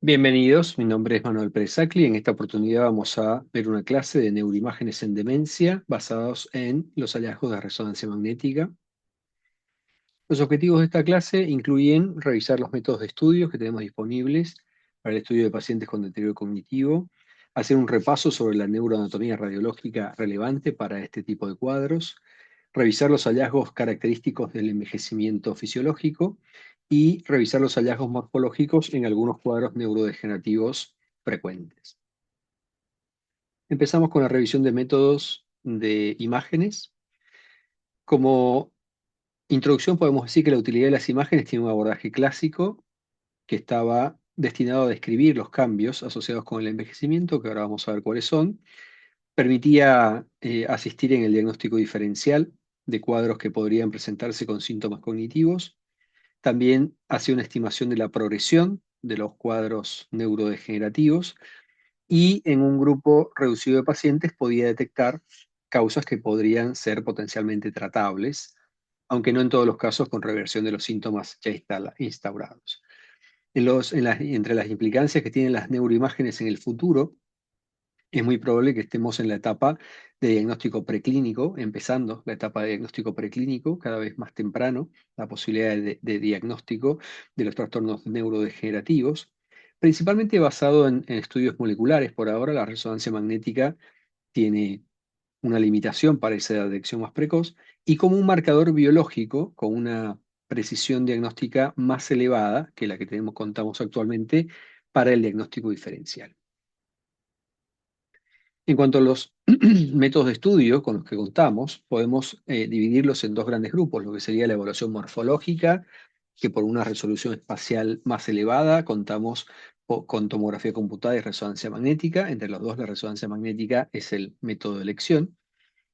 Bienvenidos, mi nombre es Manuel Pérez Sacli. En esta oportunidad vamos a ver una clase de neuroimágenes en demencia basados en los hallazgos de resonancia magnética. Los objetivos de esta clase incluyen revisar los métodos de estudio que tenemos disponibles para el estudio de pacientes con deterioro cognitivo, hacer un repaso sobre la neuroanatomía radiológica relevante para este tipo de cuadros, revisar los hallazgos característicos del envejecimiento fisiológico y revisar los hallazgos morfológicos en algunos cuadros neurodegenerativos frecuentes. Empezamos con la revisión de métodos de imágenes. Como introducción podemos decir que la utilidad de las imágenes tiene un abordaje clásico que estaba destinado a describir los cambios asociados con el envejecimiento, que ahora vamos a ver cuáles son. Permitía asistir en el diagnóstico diferencial de cuadros que podrían presentarse con síntomas cognitivos. También hacía una estimación de la progresión de los cuadros neurodegenerativos y en un grupo reducido de pacientes podía detectar causas que podrían ser potencialmente tratables, aunque no en todos los casos con reversión de los síntomas ya instaurados. Entre las implicancias que tienen las neuroimágenes en el futuro, es muy probable que estemos en la etapa de diagnóstico preclínico, empezando la etapa de diagnóstico preclínico, cada vez más temprano, la posibilidad de diagnóstico de los trastornos neurodegenerativos, principalmente basado en estudios moleculares. Por ahora, la resonancia magnética tiene una limitación para esa detección más precoz, y como un marcador biológico con una precisión diagnóstica más elevada que la que contamos actualmente para el diagnóstico diferencial. En cuanto a los métodos de estudio con los que contamos, podemos dividirlos en dos grandes grupos, lo que sería la evaluación morfológica, que por una resolución espacial más elevada contamos con tomografía computada y resonancia magnética. Entre los dos, la resonancia magnética es el método de elección.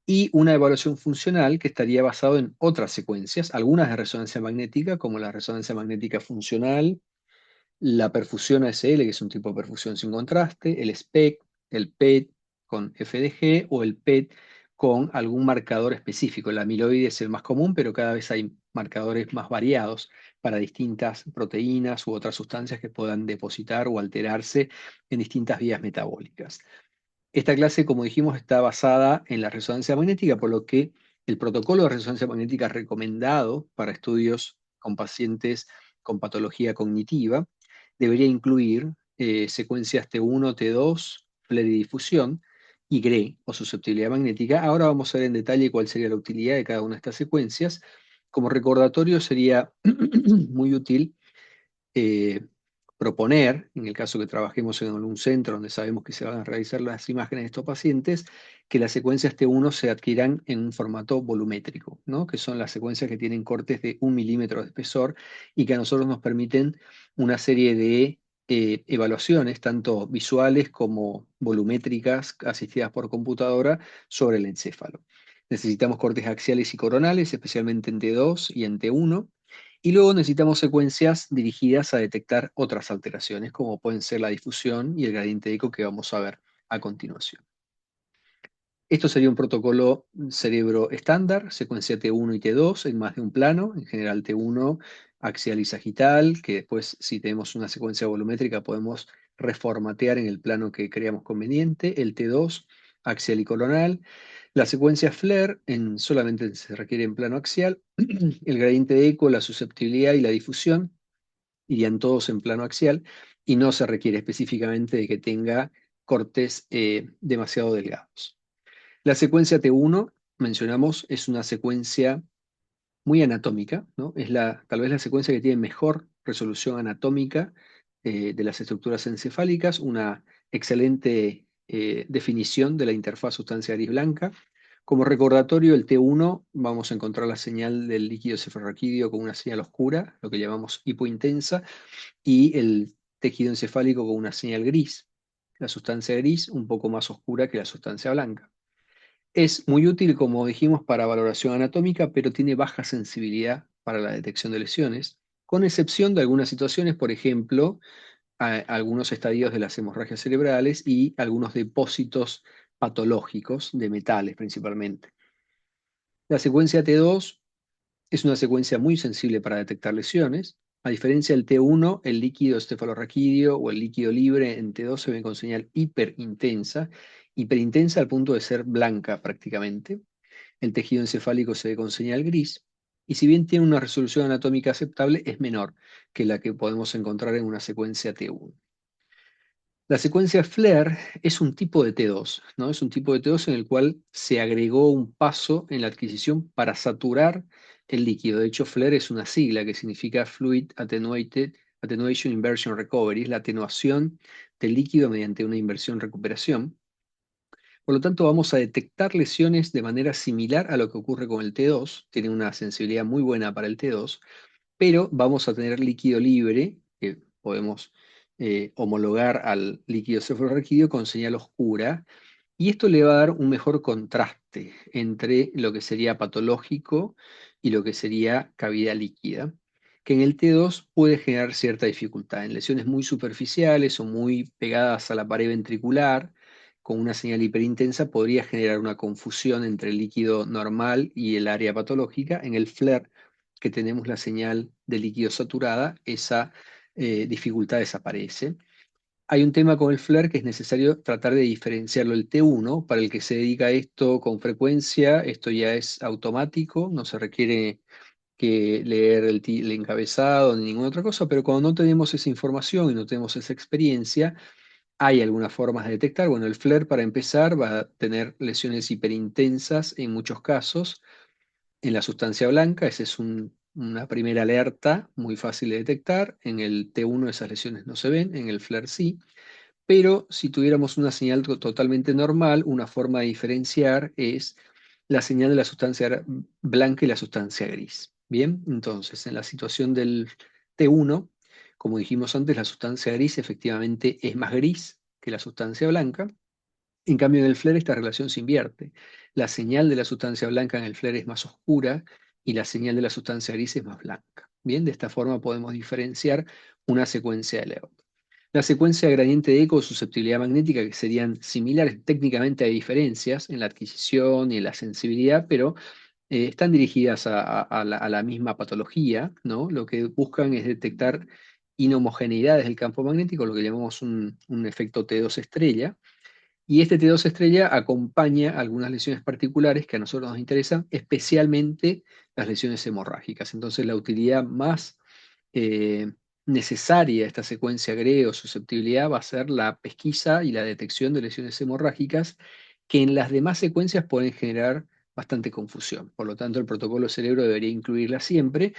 Y una evaluación funcional que estaría basado en otras secuencias, algunas de resonancia magnética, como la resonancia magnética funcional, la perfusión ASL, que es un tipo de perfusión sin contraste, el SPECT, el PET con FDG o el PET con algún marcador específico. El amiloide es el más común, pero cada vez hay marcadores más variados para distintas proteínas u otras sustancias que puedan depositar o alterarse en distintas vías metabólicas. Esta clase, como dijimos, está basada en la resonancia magnética, por lo que el protocolo de resonancia magnética recomendado para estudios con pacientes con patología cognitiva debería incluir secuencias T1, T2, flare-difusión y GRE o susceptibilidad magnética. Ahora vamos a ver en detalle cuál sería la utilidad de cada una de estas secuencias. Como recordatorio sería muy útil eh, proponer, en el caso que trabajemos en algún centro donde sabemos que se van a realizar las imágenes de estos pacientes, que las secuencias T1 se adquieran en un formato volumétrico, ¿no? Que son las secuencias que tienen cortes de 1 milímetro de espesor y que a nosotros nos permiten una serie de evaluaciones, tanto visuales como volumétricas, asistidas por computadora, sobre el encéfalo. Necesitamos cortes axiales y coronales, especialmente en T2 y en T1, y luego necesitamos secuencias dirigidas a detectar otras alteraciones, como pueden ser la difusión y el gradiente de eco que vamos a ver a continuación. Esto sería un protocolo cerebro estándar, secuencia T1 y T2 en más de un plano, en general T1 axial y sagital, que después si tenemos una secuencia volumétrica podemos reformatear en el plano que creamos conveniente, el T2 axial y coronal, la secuencia FLAIR solamente se requiere en plano axial, el gradiente de eco, la susceptibilidad y la difusión irían todos en plano axial y no se requiere específicamente de que tenga cortes demasiado delgados. La secuencia T1, mencionamos, es una secuencia muy anatómica, ¿no? Es tal vez la secuencia que tiene mejor resolución anatómica de las estructuras encefálicas, una excelente definición de la interfaz sustancia gris-blanca. Como recordatorio, el T1 vamos a encontrar la señal del líquido cefalorraquídeo con una señal oscura, lo que llamamos hipointensa, y el tejido encefálico con una señal gris. La sustancia gris un poco más oscura que la sustancia blanca. Es muy útil, como dijimos, para valoración anatómica, pero tiene baja sensibilidad para la detección de lesiones, con excepción de algunas situaciones, por ejemplo, algunos estadios de las hemorragias cerebrales y algunos depósitos patológicos de metales principalmente. La secuencia T2 es una secuencia muy sensible para detectar lesiones, A diferencia del T1, el líquido cefalorraquídeo o el líquido libre en T2 se ve con señal hiperintensa, hiperintensa al punto de ser blanca prácticamente. El tejido encefálico se ve con señal gris, y si bien tiene una resolución anatómica aceptable, es menor que la que podemos encontrar en una secuencia T1. La secuencia FLAIR es un tipo de T2, ¿no? Es un tipo de T2 en el cual se agregó un paso en la adquisición para saturar el líquido. De hecho, FLAIR es una sigla que significa Fluid Attenuation Inversion Recovery, es la atenuación del líquido mediante una inversión recuperación. Por lo tanto, vamos a detectar lesiones de manera similar a lo que ocurre con el T2, tiene una sensibilidad muy buena para el T2, pero vamos a tener líquido libre, que podemos homologar al líquido cefalorraquídeo con señal oscura, y esto le va a dar un mejor contraste entre lo que sería patológico y lo que sería cavidad líquida, que en el T2 puede generar cierta dificultad. En lesiones muy superficiales o muy pegadas a la pared ventricular, con una señal hiperintensa, podría generar una confusión entre el líquido normal y el área patológica. En el FLAIR, que tenemos la señal de líquido saturada, esa dificultad desaparece. Hay un tema con el FLAIR que es necesario tratar de diferenciarlo. El T1, para el que se dedica a esto con frecuencia, esto ya es automático, no se requiere que leer el encabezado ni ninguna otra cosa, pero cuando no tenemos esa información y no tenemos esa experiencia, hay algunas formas de detectar. Bueno, el FLAIR, para empezar, va a tener lesiones hiperintensas en muchos casos en la sustancia blanca. Esa es una primera alerta muy fácil de detectar. En el T1 esas lesiones no se ven, en el FLAIR sí. Pero si tuviéramos una señal totalmente normal, una forma de diferenciar es la señal de la sustancia blanca y la sustancia gris. Bien, entonces en la situación del T1, como dijimos antes, la sustancia gris efectivamente es más gris que la sustancia blanca. En cambio, en el FLAIR esta relación se invierte. La señal de la sustancia blanca en el FLAIR es más oscura y la señal de la sustancia gris es más blanca. Bien, de esta forma podemos diferenciar una secuencia de Leo. La secuencia de gradiente de eco o susceptibilidad magnética, que serían similares, técnicamente hay diferencias en la adquisición y en la sensibilidad, pero están dirigidas a la misma patología, ¿no? Lo que buscan es detectar inhomogeneidades del campo magnético, lo que llamamos un efecto T2 estrella, y este T2 estrella acompaña algunas lesiones particulares que a nosotros nos interesan, especialmente las lesiones hemorrágicas. Entonces, la utilidad más eh, necesaria de esta secuencia GRE o susceptibilidad va a ser la pesquisa y la detección de lesiones hemorrágicas, que en las demás secuencias pueden generar bastante confusión. Por lo tanto, el protocolo cerebro debería incluirla siempre.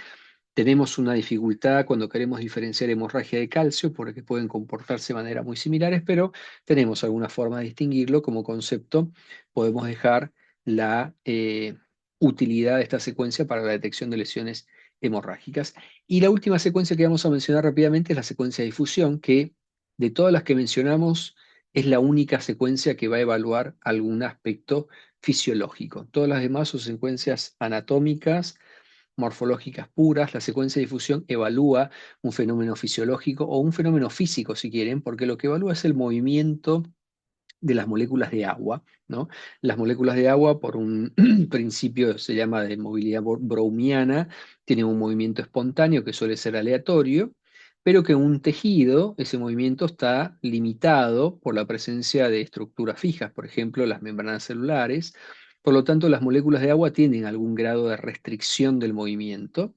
Tenemos una dificultad cuando queremos diferenciar hemorragia de calcio, porque pueden comportarse de manera muy similares, pero tenemos alguna forma de distinguirlo. Como concepto, podemos dejar la utilidad de esta secuencia para la detección de lesiones hemorrágicas. Y la última secuencia que vamos a mencionar rápidamente es la secuencia de difusión, que de todas las que mencionamos es la única secuencia que va a evaluar algún aspecto fisiológico. Todas las demás son secuencias anatómicas, morfológicas puras. La secuencia de difusión evalúa un fenómeno fisiológico o un fenómeno físico, si quieren, porque lo que evalúa es el movimiento de las moléculas de agua, ¿no? Las moléculas de agua, por un principio se llama de movilidad browniana, tienen un movimiento espontáneo que suele ser aleatorio, pero que en un tejido ese movimiento está limitado por la presencia de estructuras fijas, por ejemplo, las membranas celulares. Por lo tanto, las moléculas de agua tienen algún grado de restricción del movimiento,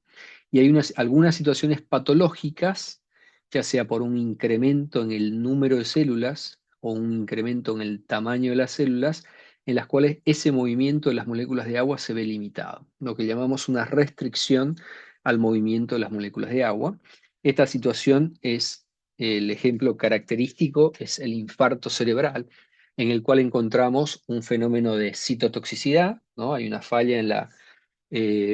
y hay algunas situaciones patológicas, ya sea por un incremento en el número de células o un incremento en el tamaño de las células, en las cuales ese movimiento de las moléculas de agua se ve limitado, lo que llamamos una restricción al movimiento de las moléculas de agua. Esta situación es, el ejemplo característico es el infarto cerebral, en el cual encontramos un fenómeno de citotoxicidad, ¿no? Hay una falla en la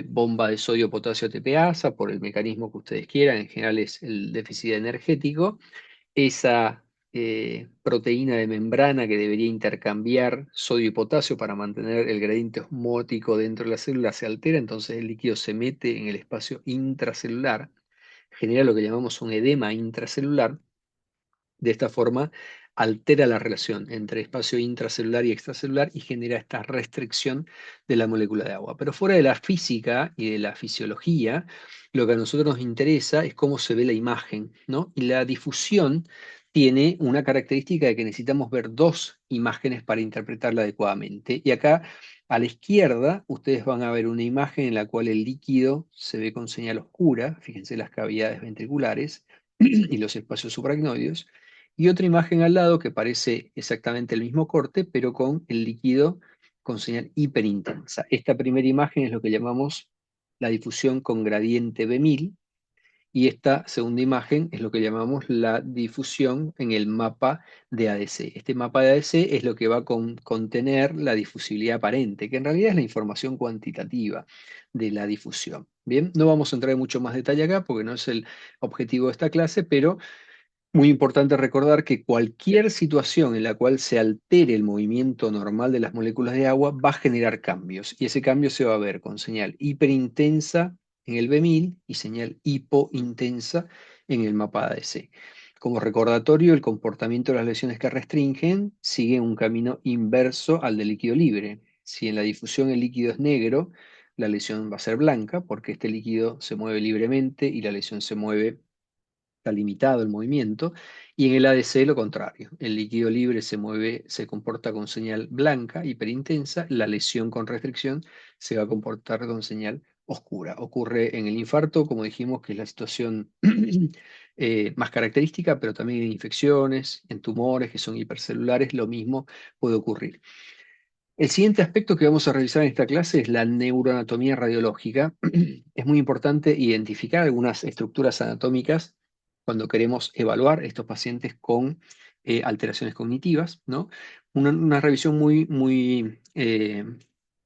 bomba de sodio-potasio ATPasa por el mecanismo que ustedes quieran, en general es el déficit energético. Esa proteína de membrana que debería intercambiar sodio y potasio para mantener el gradiente osmótico dentro de la célula se altera, entonces el líquido se mete en el espacio intracelular, genera lo que llamamos un edema intracelular. De esta forma altera la relación entre espacio intracelular y extracelular y genera esta restricción de la molécula de agua. Pero fuera de la física y de la fisiología, lo que a nosotros nos interesa es cómo se ve la imagen, ¿no? Y la difusión tiene una característica de que necesitamos ver dos imágenes para interpretarla adecuadamente. Y acá a la izquierda ustedes van a ver una imagen en la cual el líquido se ve con señal oscura, fíjense las cavidades ventriculares y los espacios supracnoideos, y otra imagen al lado que parece exactamente el mismo corte, pero con el líquido con señal hiperintensa. Esta primera imagen es lo que llamamos la difusión con gradiente B1000, y esta segunda imagen es lo que llamamos la difusión en el mapa de ADC. Este mapa de ADC es lo que va a contener la difusibilidad aparente, que en realidad es la información cuantitativa de la difusión. Bien, no vamos a entrar en mucho más detalle acá porque no es el objetivo de esta clase, pero muy importante recordar que cualquier situación en la cual se altere el movimiento normal de las moléculas de agua va a generar cambios, y ese cambio se va a ver con señal hiperintensa en el B1000 y señal hipointensa en el mapa ADC. Como recordatorio, el comportamiento de las lesiones que restringen sigue un camino inverso al del líquido libre. Si en la difusión el líquido es negro, la lesión va a ser blanca porque este líquido se mueve libremente y la lesión se mueve, está limitado el movimiento, y en el ADC lo contrario. El líquido libre se mueve, se comporta con señal blanca, hiperintensa, la lesión con restricción se va a comportar con señal oscura. Ocurre en el infarto, como dijimos, que es la situación más característica, pero también en infecciones, en tumores que son hipercelulares, lo mismo puede ocurrir. El siguiente aspecto que vamos a revisar en esta clase es la neuroanatomía radiológica. Es muy importante identificar algunas estructuras anatómicas cuando queremos evaluar estos pacientes con alteraciones cognitivas, ¿no? Una revisión muy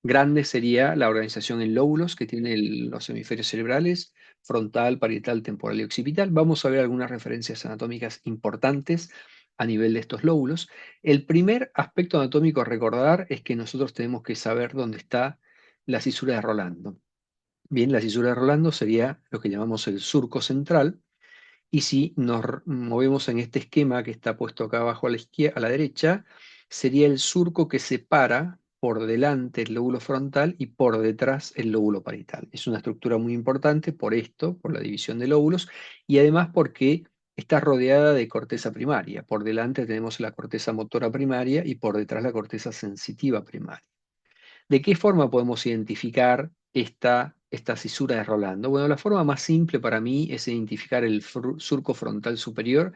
grande sería la organización en lóbulos que tienen los hemisferios cerebrales, frontal, parietal, temporal y occipital. Vamos a ver algunas referencias anatómicas importantes a nivel de estos lóbulos. El primer aspecto anatómico a recordar es que nosotros tenemos que saber dónde está la cisura de Rolando. Bien, la cisura de Rolando sería lo que llamamos el surco central, y si nos movemos en este esquema que está puesto acá abajo a la izquierda, a la derecha, sería el surco que separa por delante el lóbulo frontal y por detrás el lóbulo parietal. Es una estructura muy importante por esto, por la división de lóbulos, y además porque está rodeada de corteza primaria. Por delante tenemos la corteza motora primaria y por detrás la corteza sensitiva primaria. ¿De qué forma podemos identificar esta cisura de Rolando? Bueno, la forma más simple para mí es identificar el surco frontal superior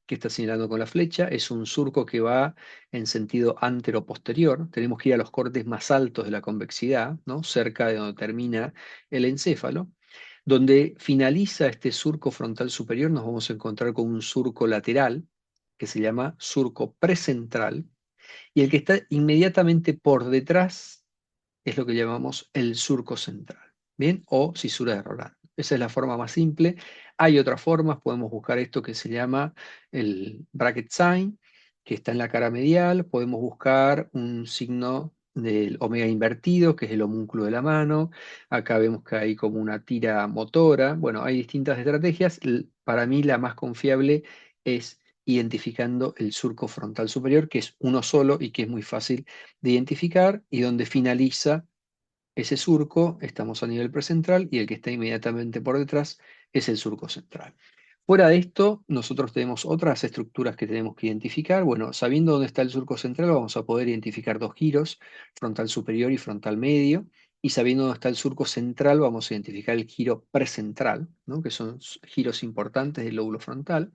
que está señalando con la flecha. Es un surco que va en sentido antero-posterior. Tenemos que ir a los cortes más altos de la convexidad, ¿no? Cerca de donde termina el encéfalo. Donde finaliza este surco frontal superior, nos vamos a encontrar con un surco lateral que se llama surco precentral, y el que está inmediatamente por detrás es lo que llamamos el surco central, ¿bien? O cisura de Rolando. Esa es la forma más simple. Hay otras formas, podemos buscar esto que se llama el bracket sign, que está en la cara medial. Podemos buscar un signo del omega invertido, que es el homúnculo de la mano. Acá vemos que hay como una tira motora. Bueno, hay distintas estrategias. Para mí la más confiable es identificando el surco frontal superior, que es uno solo y que es muy fácil de identificar, y donde finaliza ese surco, estamos a nivel precentral, y el que está inmediatamente por detrás es el surco central. Fuera de esto, nosotros tenemos otras estructuras que tenemos que identificar. Bueno, sabiendo dónde está el surco central, vamos a poder identificar dos giros, frontal superior y frontal medio. Y sabiendo dónde está el surco central, vamos a identificar el giro precentral, ¿no? Que son giros importantes del lóbulo frontal.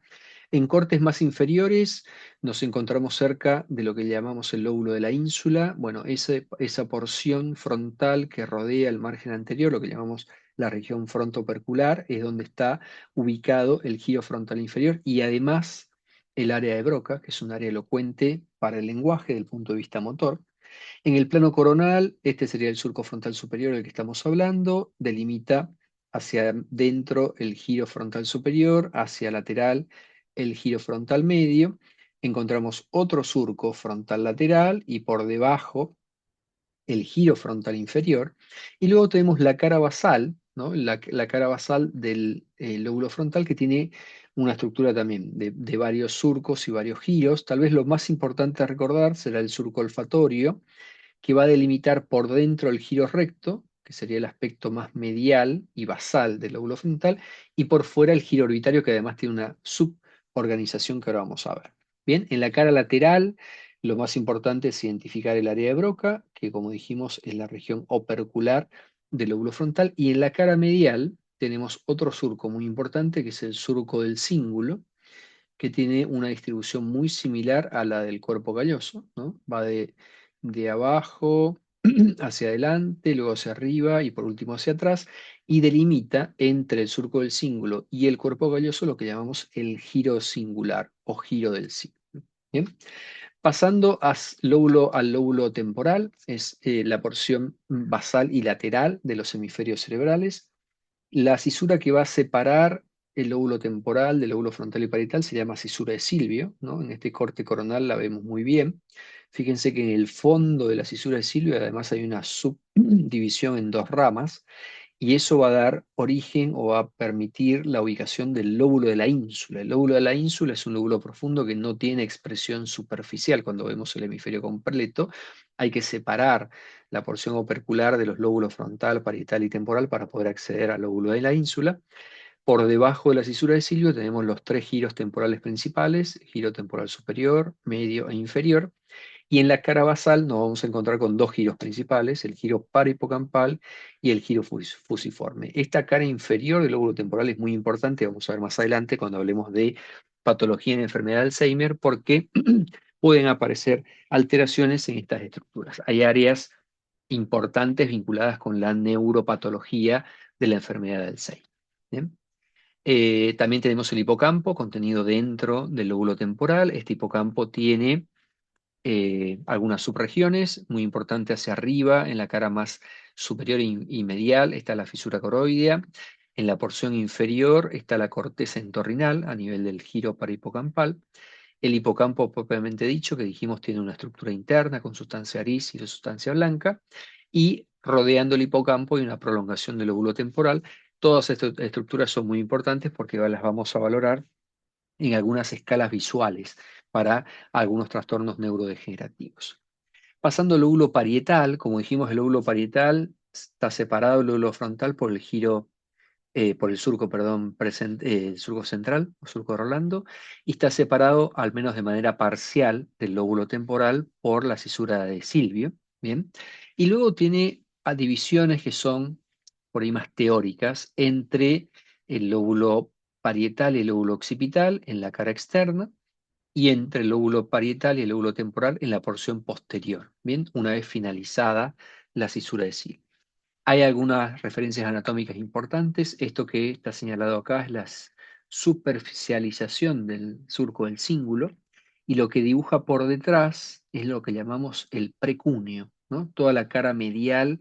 En cortes más inferiores nos encontramos cerca de lo que llamamos el lóbulo de la ínsula. Bueno, esa porción frontal que rodea el margen anterior, lo que llamamos la región frontopercular, es donde está ubicado el giro frontal inferior, y además el área de Broca, que es un área elocuente para el lenguaje desde el punto de vista motor. En el plano coronal, este sería el surco frontal superior del que estamos hablando, delimita hacia dentro el giro frontal superior, hacia lateral el giro frontal medio. Encontramos otro surco frontal lateral y por debajo el giro frontal inferior. Y luego tenemos la cara basal, ¿no? La cara basal del lóbulo frontal, que tiene una estructura también de varios surcos y varios giros. Tal vez lo más importante a recordar será el surco olfatorio, que va a delimitar por dentro el giro recto, que sería el aspecto más medial y basal del lóbulo frontal, y por fuera el giro orbitario, que además tiene una suborganización que ahora vamos a ver. Bien, en la cara lateral, lo más importante es identificar el área de Broca, que como dijimos es la región opercular del lóbulo frontal, y en la cara medial tenemos otro surco muy importante, que es el surco del cíngulo, que tiene una distribución muy similar a la del cuerpo calloso, ¿no? Va de abajo hacia adelante, luego hacia arriba y por último hacia atrás, y delimita entre el surco del cíngulo y el cuerpo calloso lo que llamamos el giro singular o giro del cíngulo. ¿Bien? Pasando al lóbulo temporal, es la porción basal y lateral de los hemisferios cerebrales. La cisura que va a separar el lóbulo temporal del lóbulo frontal y parietal se llama cisura de Silvio, ¿no? En este corte coronal la vemos muy bien. Fíjense que en el fondo de la cisura de Silvio además hay una subdivisión en dos ramas, y eso va a dar origen o va a permitir la ubicación del lóbulo de la ínsula. El lóbulo de la ínsula es un lóbulo profundo que no tiene expresión superficial. Cuando vemos el hemisferio completo, hay que separar la porción opercular de los lóbulos frontal, parietal y temporal para poder acceder al lóbulo de la ínsula. Por debajo de la cisura de Silvio tenemos los tres giros temporales principales: giro temporal superior, medio e inferior. Y en la cara basal nos vamos a encontrar con dos giros principales: el giro parahipocampal y el giro fusiforme. Esta cara inferior del lóbulo temporal es muy importante, vamos a ver más adelante cuando hablemos de patología en enfermedad de Alzheimer, porque pueden aparecer alteraciones en estas estructuras. Hay áreas importantes vinculadas con la neuropatología de la enfermedad de Alzheimer. ¿Bien? También tenemos el hipocampo contenido dentro del lóbulo temporal. Este hipocampo tiene algunas subregiones, muy importante hacia arriba, en la cara más superior y medial está la fisura coroidea. En la porción inferior está la corteza entorrinal a nivel del giro parahipocampal. El hipocampo propiamente dicho, que dijimos tiene una estructura interna con sustancia gris y de sustancia blanca, y rodeando el hipocampo hay una prolongación del lóbulo temporal. Todas estas estructuras son muy importantes porque las vamos a valorar en algunas escalas visuales para algunos trastornos neurodegenerativos. Pasando al lóbulo parietal, como dijimos, el lóbulo parietal está separado del lóbulo frontal por el giro, por el surco, perdón, el surco central, o surco de Rolando, y está separado, al menos de manera parcial, del lóbulo temporal por la cisura de Silvio, ¿bien? Y luego tiene divisiones que son por ahí más teóricas entre el lóbulo parietal y el lóbulo occipital en la cara externa, y entre el lóbulo parietal y el lóbulo temporal en la porción posterior, ¿bien? Una vez finalizada la cisura de Silvio. Hay algunas referencias anatómicas importantes. Esto que está señalado acá es la superficialización del surco del cíngulo, y lo que dibuja por detrás es lo que llamamos el precúneo, ¿no? Toda la cara medial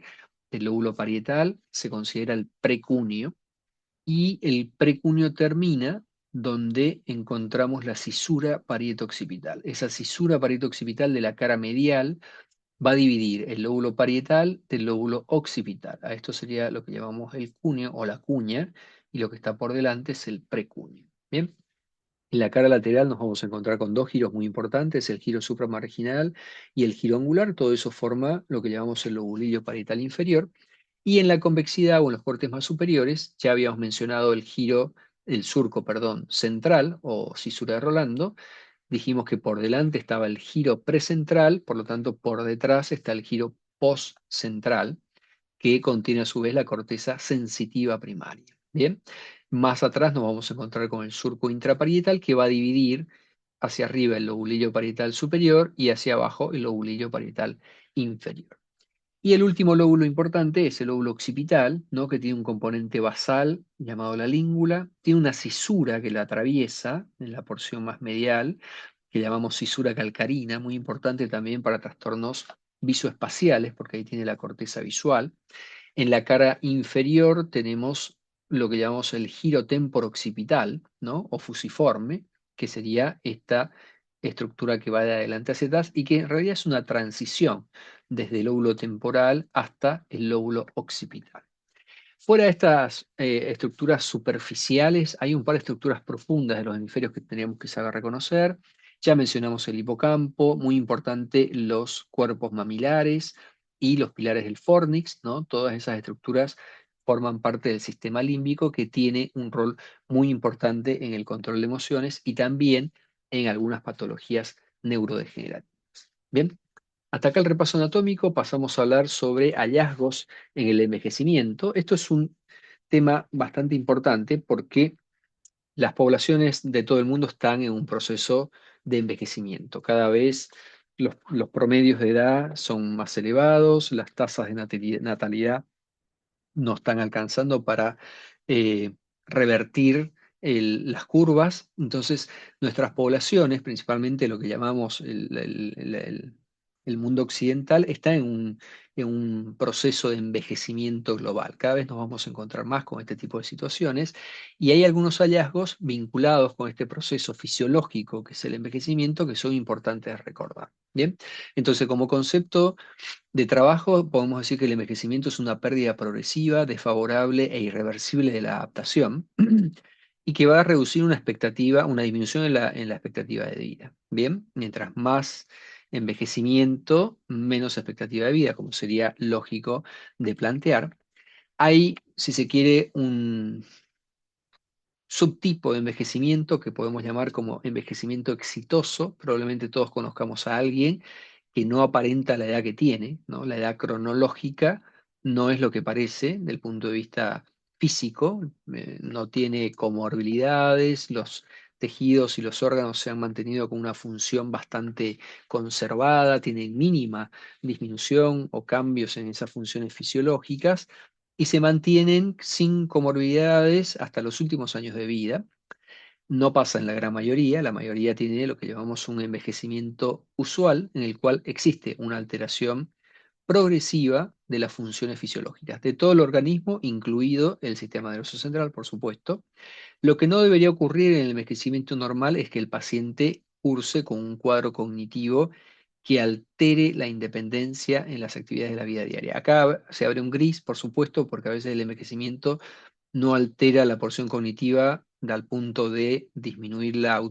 del lóbulo parietal se considera el precúneo, y el precúneo termina donde encontramos la cisura parieto-occipital. Esa cisura parieto-occipital de la cara medial va a dividir el lóbulo parietal del lóbulo occipital. A esto sería lo que llamamos el cúneo o la cuña, y lo que está por delante es el precúneo. Bien, en la cara lateral nos vamos a encontrar con dos giros muy importantes: el giro supramarginal y el giro angular. Todo eso forma lo que llamamos el lobulillo parietal inferior. Y en la convexidad o en los cortes más superiores ya habíamos mencionado el surco, perdón, central o cisura de Rolando. Dijimos que por delante estaba el giro precentral, por lo tanto por detrás está el giro postcentral, que contiene a su vez la corteza sensitiva primaria. Bien, más atrás nos vamos a encontrar con el surco intraparietal, que va a dividir hacia arriba el lobulillo parietal superior y hacia abajo el lobulillo parietal inferior. Y el último lóbulo importante es el lóbulo occipital, ¿no? Que tiene un componente basal llamado la língula, tiene una cisura que la atraviesa en la porción más medial, que llamamos cisura calcarina, muy importante también para trastornos visoespaciales, porque ahí tiene la corteza visual. En la cara inferior tenemos lo que llamamos el giro temporo-occipital, ¿no? O fusiforme, que sería esta estructura que va de adelante hacia atrás y que en realidad es una transición desde el lóbulo temporal hasta el lóbulo occipital. Fuera de estas estructuras superficiales, hay un par de estructuras profundas de los hemisferios que tendríamos que saber reconocer. Ya mencionamos el hipocampo, muy importante los cuerpos mamilares y los pilares del fórnix, ¿no? Todas esas estructuras forman parte del sistema límbico que tiene un rol muy importante en el control de emociones y también en algunas patologías neurodegenerativas. Bien, hasta acá el repaso anatómico, pasamos a hablar sobre hallazgos en el envejecimiento. Esto es un tema bastante importante porque las poblaciones de todo el mundo están en un proceso de envejecimiento. Cada vez los promedios de edad son más elevados, las tasas de natalidad no están alcanzando para revertir las curvas. Entonces, nuestras poblaciones, principalmente lo que llamamos el mundo occidental, está en un proceso de envejecimiento global. Cada vez nos vamos a encontrar más con este tipo de situaciones y hay algunos hallazgos vinculados con este proceso fisiológico que es el envejecimiento que son importantes de recordar. Bien, entonces como concepto de trabajo, podemos decir que el envejecimiento es una pérdida progresiva, desfavorable e irreversible de la adaptación y que va a reducir una expectativa, una disminución en la expectativa de vida. Bien, mientras más envejecimiento, menos expectativa de vida, como sería lógico de plantear. Hay, si se quiere, un subtipo de envejecimiento que podemos llamar como envejecimiento exitoso. Probablemente todos conozcamos a alguien que no aparenta la edad que tiene, ¿no? La edad cronológica no es lo que parece del punto de vista físico, no tiene comorbilidades, los tejidos y los órganos se han mantenido con una función bastante conservada, tienen mínima disminución o cambios en esas funciones fisiológicas y se mantienen sin comorbilidades hasta los últimos años de vida. No pasa en la mayoría tiene lo que llamamos un envejecimiento usual, en el cual existe una alteración progresiva de las funciones fisiológicas de todo el organismo, incluido el sistema nervioso central, por supuesto. Lo que no debería ocurrir en el envejecimiento normal es que el paciente curse con un cuadro cognitivo que altere la independencia en las actividades de la vida diaria. Acá se abre un gris, por supuesto, porque a veces el envejecimiento no altera la porción cognitiva al punto de disminuir la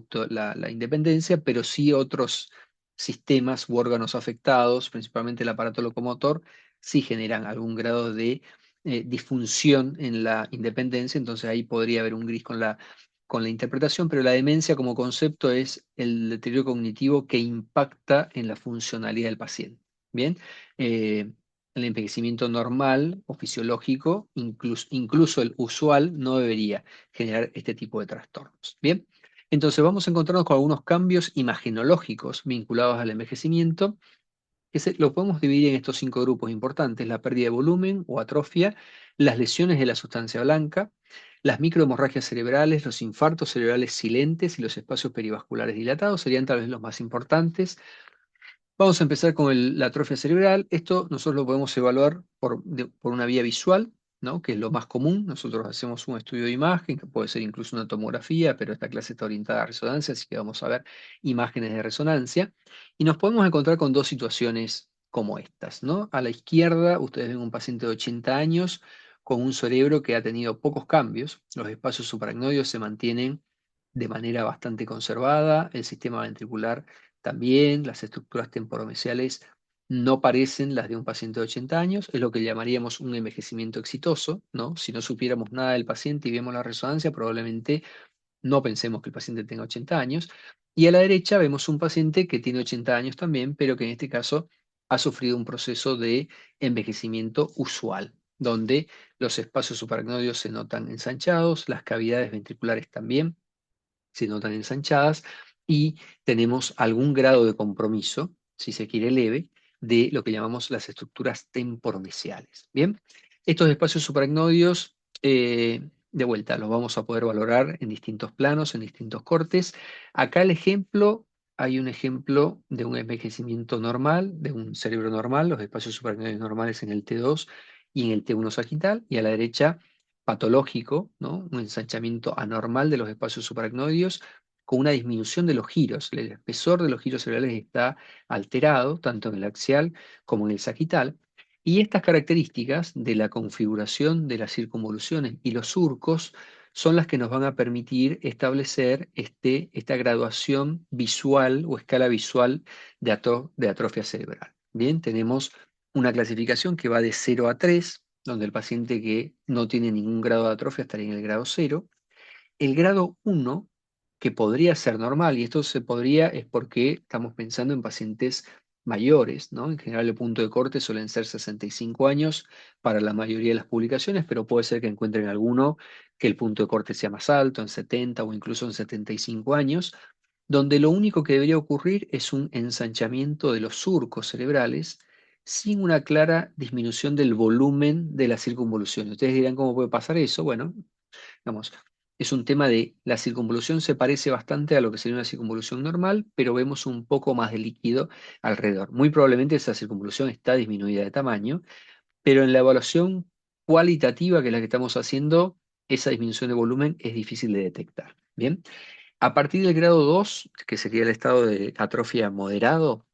independencia, pero sí otros sistemas u órganos afectados, principalmente el aparato locomotor, sí generan algún grado de disfunción en la independencia, entonces ahí podría haber un gris con la interpretación, pero la demencia como concepto es el deterioro cognitivo que impacta en la funcionalidad del paciente. Bien, Eh, el envejecimiento normal o fisiológico, incluso el usual, no debería generar este tipo de trastornos. Bien, entonces vamos a encontrarnos con algunos cambios imagenológicos vinculados al envejecimiento, lo podemos dividir en estos 5 grupos importantes: la pérdida de volumen o atrofia, las lesiones de la sustancia blanca, las microhemorragias cerebrales, los infartos cerebrales silentes y los espacios perivasculares dilatados serían tal vez los más importantes. Vamos a empezar con la atrofia cerebral. Esto nosotros lo podemos evaluar por una vía visual, ¿no? Que es lo más común. Nosotros hacemos un estudio de imagen, que puede ser incluso una tomografía, pero esta clase está orientada a resonancia, así que vamos a ver imágenes de resonancia. Y nos podemos encontrar con dos situaciones como estas, ¿no? A la izquierda, ustedes ven un paciente de 80 años con un cerebro que ha tenido pocos cambios. Los espacios supracnoides se mantienen de manera bastante conservada, el sistema ventricular también, las estructuras temporomesiales no parecen las de un paciente de 80 años, es lo que llamaríamos un envejecimiento exitoso, ¿no? Si no supiéramos nada del paciente y vemos la resonancia, probablemente no pensemos que el paciente tenga 80 años. Y a la derecha vemos un paciente que tiene 80 años también, pero que en este caso ha sufrido un proceso de envejecimiento usual, donde los espacios supracnoides se notan ensanchados, las cavidades ventriculares también se notan ensanchadas y tenemos algún grado de compromiso, si se quiere leve, de lo que llamamos las estructuras temporomesiales. Bien, estos espacios supracnoideos, de vuelta, los vamos a poder valorar en distintos planos, en distintos cortes. Acá hay un ejemplo de un envejecimiento normal, de un cerebro normal, los espacios supracnoideos normales en el T2 y en el T1 sagital, y a la derecha patológico, ¿no? Un ensanchamiento anormal de los espacios supracnoideos con una disminución de los giros. El espesor de los giros cerebrales está alterado, tanto en el axial como en el sagital. Y estas características de la configuración de las circunvoluciones y los surcos son las que nos van a permitir establecer esta graduación visual o escala visual de atrofia cerebral. Bien, tenemos una clasificación que va de 0 a 3, donde el paciente que no tiene ningún grado de atrofia estaría en el grado 0. El grado 1, que podría ser normal, y esto se podría, es porque estamos pensando en pacientes mayores, ¿no? En general el punto de corte suelen ser 65 años para la mayoría de las publicaciones, pero puede ser que encuentren alguno que el punto de corte sea más alto, en 70 o incluso en 75 años, donde lo único que debería ocurrir es un ensanchamiento de los surcos cerebrales sin una clara disminución del volumen de la circunvolución. Ustedes dirán, ¿cómo puede pasar eso? Bueno, digamos, es un tema de la circunvolución se parece bastante a lo que sería una circunvolución normal, pero vemos un poco más de líquido alrededor. Muy probablemente esa circunvolución está disminuida de tamaño, pero en la evaluación cualitativa que es la que estamos haciendo, esa disminución de volumen es difícil de detectar. Bien, a partir del grado 2, que sería el estado de atrofia moderado,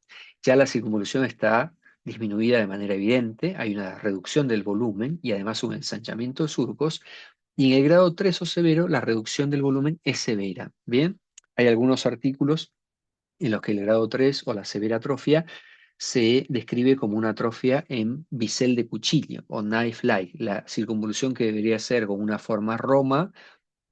ya la circunvolución está disminuida de manera evidente, hay una reducción del volumen y además un ensanchamiento de surcos, y en el grado 3 o severo, la reducción del volumen es severa. Bien, hay algunos artículos en los que el grado 3 o la severa atrofia se describe como una atrofia en bisel de cuchillo o knife-like. La circunvolución que debería ser con una forma roma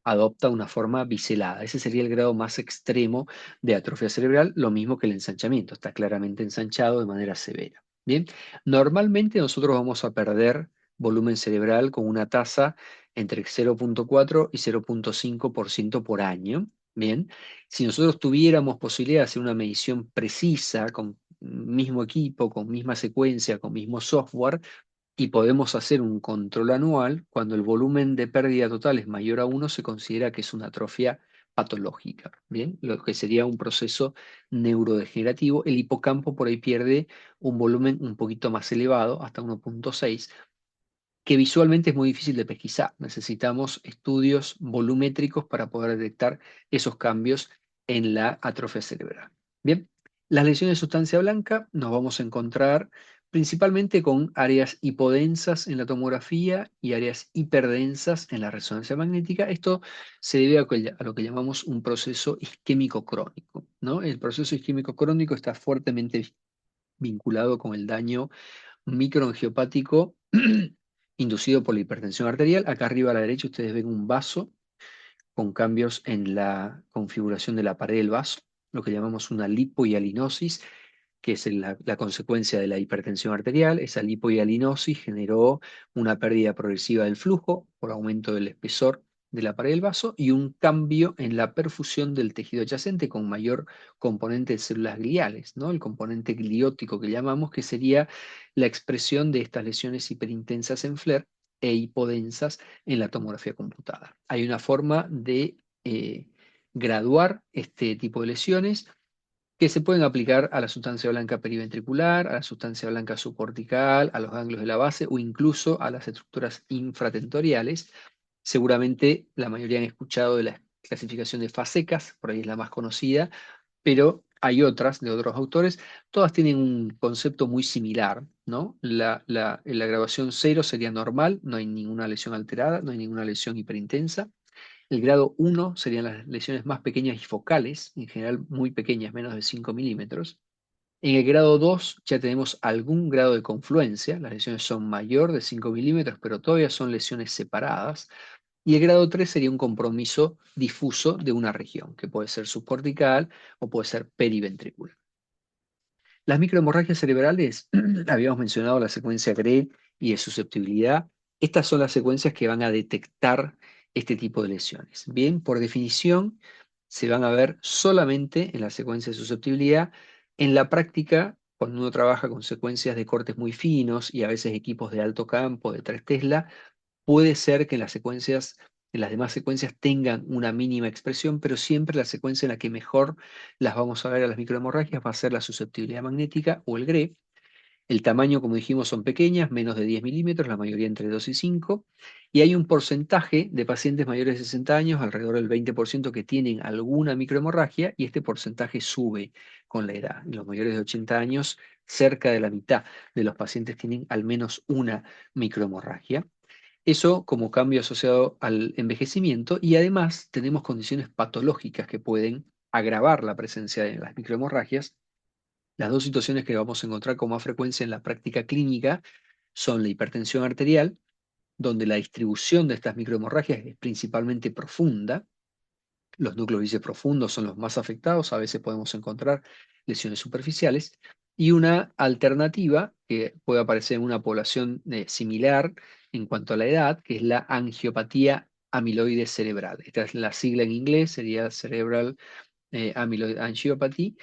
adopta una forma biselada. Ese sería el grado más extremo de atrofia cerebral, lo mismo que el ensanchamiento, está claramente ensanchado de manera severa. Bien, normalmente nosotros vamos a perder volumen cerebral con una tasa entre 0,4 y 0,5% por año. Bien, si nosotros tuviéramos posibilidad de hacer una medición precisa con mismo equipo, con misma secuencia, con mismo software, y podemos hacer un control anual, cuando el volumen de pérdida total es mayor a 1, se considera que es una atrofia patológica, ¿bien? Lo que sería un proceso neurodegenerativo. El hipocampo por ahí pierde un volumen un poquito más elevado, hasta 1,6, que visualmente es muy difícil de pesquisar. Necesitamos estudios volumétricos para poder detectar esos cambios en la atrofia cerebral. Bien, las lesiones de sustancia blanca nos vamos a encontrar principalmente con áreas hipodensas en la tomografía y áreas hiperdensas en la resonancia magnética. Esto se debe a lo que llamamos un proceso isquémico crónico, ¿no? El proceso isquémico crónico está fuertemente vinculado con el daño microangiopático inducido por la hipertensión arterial. Acá arriba a la derecha ustedes ven un vaso con cambios en la configuración de la pared del vaso, lo que llamamos una lipohialinosis, que es la consecuencia de la hipertensión arterial. Esa lipohialinosis generó una pérdida progresiva del flujo por aumento del espesor de la pared del vaso y un cambio en la perfusión del tejido adyacente con mayor componente de células gliales, ¿no? El componente gliótico que llamamos, que sería la expresión de estas lesiones hiperintensas en FLAIR e hipodensas en la tomografía computada. Hay una forma de graduar este tipo de lesiones que se pueden aplicar a la sustancia blanca periventricular, a la sustancia blanca subcortical, a los ganglios de la base o incluso a las estructuras infratentoriales. Seguramente la mayoría han escuchado de la clasificación de FASECAS, por ahí es la más conocida, pero hay otras de otros autores, todas tienen un concepto muy similar, ¿no? La graduación 0 sería normal, no hay ninguna lesión alterada, no hay ninguna lesión hiperintensa. El grado 1 serían las lesiones más pequeñas y focales, en general muy pequeñas, menos de 5 milímetros. En el grado 2 ya tenemos algún grado de confluencia, las lesiones son mayor de 5 milímetros, pero todavía son lesiones separadas. Y el grado 3 sería un compromiso difuso de una región, que puede ser subcortical o puede ser periventricular. Las microhemorragias cerebrales, habíamos mencionado la secuencia GRE y de susceptibilidad. Estas son las secuencias que van a detectar este tipo de lesiones. Bien, por definición, se van a ver solamente en la secuencia de susceptibilidad. En la práctica, cuando uno trabaja con secuencias de cortes muy finos y a veces equipos de alto campo de 3 Tesla, puede ser que en las demás secuencias tengan una mínima expresión, pero siempre la secuencia en la que mejor las vamos a ver a las microhemorragias va a ser la susceptibilidad magnética o el GRE. El tamaño, como dijimos, son pequeñas, menos de 10 milímetros, la mayoría entre 2 y 5, y hay un porcentaje de pacientes mayores de 60 años, alrededor del 20%, que tienen alguna microhemorragia, y este porcentaje sube con la edad. En los mayores de 80 años cerca de la mitad de los pacientes tienen al menos una microhemorragia. Eso como cambio asociado al envejecimiento y además tenemos condiciones patológicas que pueden agravar la presencia de las microhemorragias. Las dos situaciones que vamos a encontrar con más frecuencia en la práctica clínica son la hipertensión arterial, donde la distribución de estas microhemorragias es principalmente profunda. Los núcleos grises profundos son los más afectados, a veces podemos encontrar lesiones superficiales, y una alternativa que puede aparecer en una población similar en cuanto a la edad, que es la angiopatía amiloide cerebral. Esta es la sigla en inglés, sería Cerebral Amyloid Angiopathy,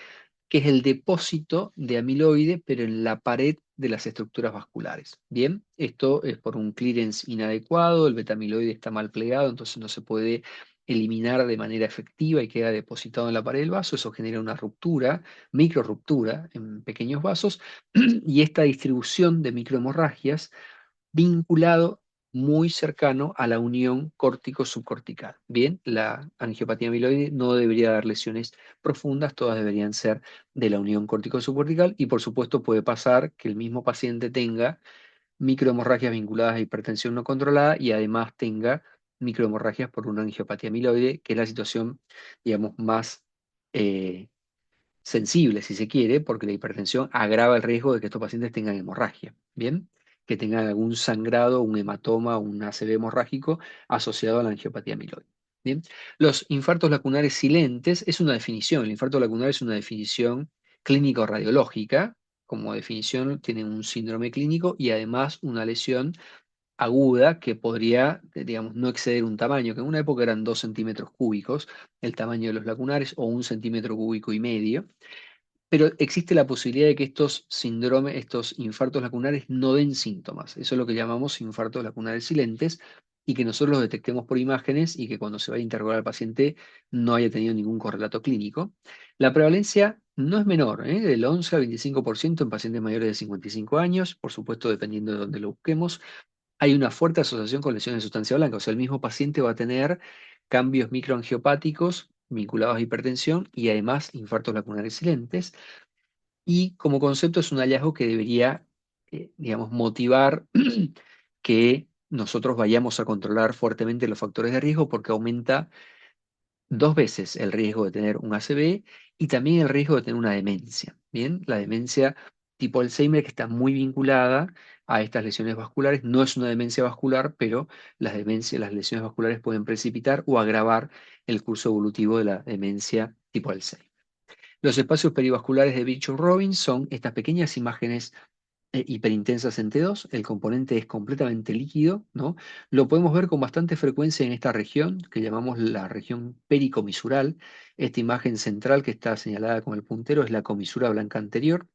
que es el depósito de amiloide, pero en la pared de las estructuras vasculares. Bien, esto es por un clearance inadecuado, el beta-amiloide está mal plegado, entonces no se puede eliminar de manera efectiva y queda depositado en la pared del vaso, eso genera una ruptura, micro ruptura en pequeños vasos, y esta distribución de microhemorragias vinculado muy cercano a la unión córtico-subcortical. Bien, la angiopatía amiloide no debería dar lesiones profundas, todas deberían ser de la unión córtico-subcortical y por supuesto puede pasar que el mismo paciente tenga microhemorragias vinculadas a hipertensión no controlada y además tenga microhemorragias por una angiopatía amiloide, que es la situación, digamos, más eh, sensible, si se quiere, porque la hipertensión agrava el riesgo de que estos pacientes tengan hemorragia, ¿bien? Que tengan algún sangrado, un hematoma, un ACV hemorrágico asociado a la angiopatía amiloide. Bien, los infartos lacunares silentes es una definición. El infarto lacunar es una definición clínico-radiológica. Como definición, tiene un síndrome clínico y además una lesión aguda que podría, digamos, no exceder un tamaño, que en una época eran 2 centímetros cúbicos, el tamaño de los lacunares, o 1,5 cúbicos. Pero existe la posibilidad de que estos síndromes, estos infartos lacunares no den síntomas. Eso es lo que llamamos infartos lacunares silentes y que nosotros los detectemos por imágenes y que cuando se vaya a interrogar al paciente no haya tenido ningún correlato clínico. La prevalencia no es menor, del 11 al 25% en pacientes mayores de 55 años, por supuesto dependiendo de dónde lo busquemos. Hay una fuerte asociación con lesiones de sustancia blanca, o sea, el mismo paciente va a tener cambios microangiopáticos vinculados a hipertensión y además infartos lacunares silentes. Y como concepto es un hallazgo que debería, digamos, motivar que nosotros vayamos a controlar fuertemente los factores de riesgo porque aumenta 2 veces el riesgo de tener un ACV y también el riesgo de tener una demencia. Bien, la demencia tipo Alzheimer que está muy vinculada a estas lesiones vasculares, no es una demencia vascular, pero las lesiones vasculares pueden precipitar o agravar el curso evolutivo de la demencia tipo Alzheimer. Los espacios perivasculares de Virchow-Robin son estas pequeñas imágenes hiperintensas en T2, el componente es completamente líquido, ¿no? Lo podemos ver con bastante frecuencia en esta región, que llamamos la región pericomisural. Esta imagen central que está señalada con el puntero es la comisura blanca anterior.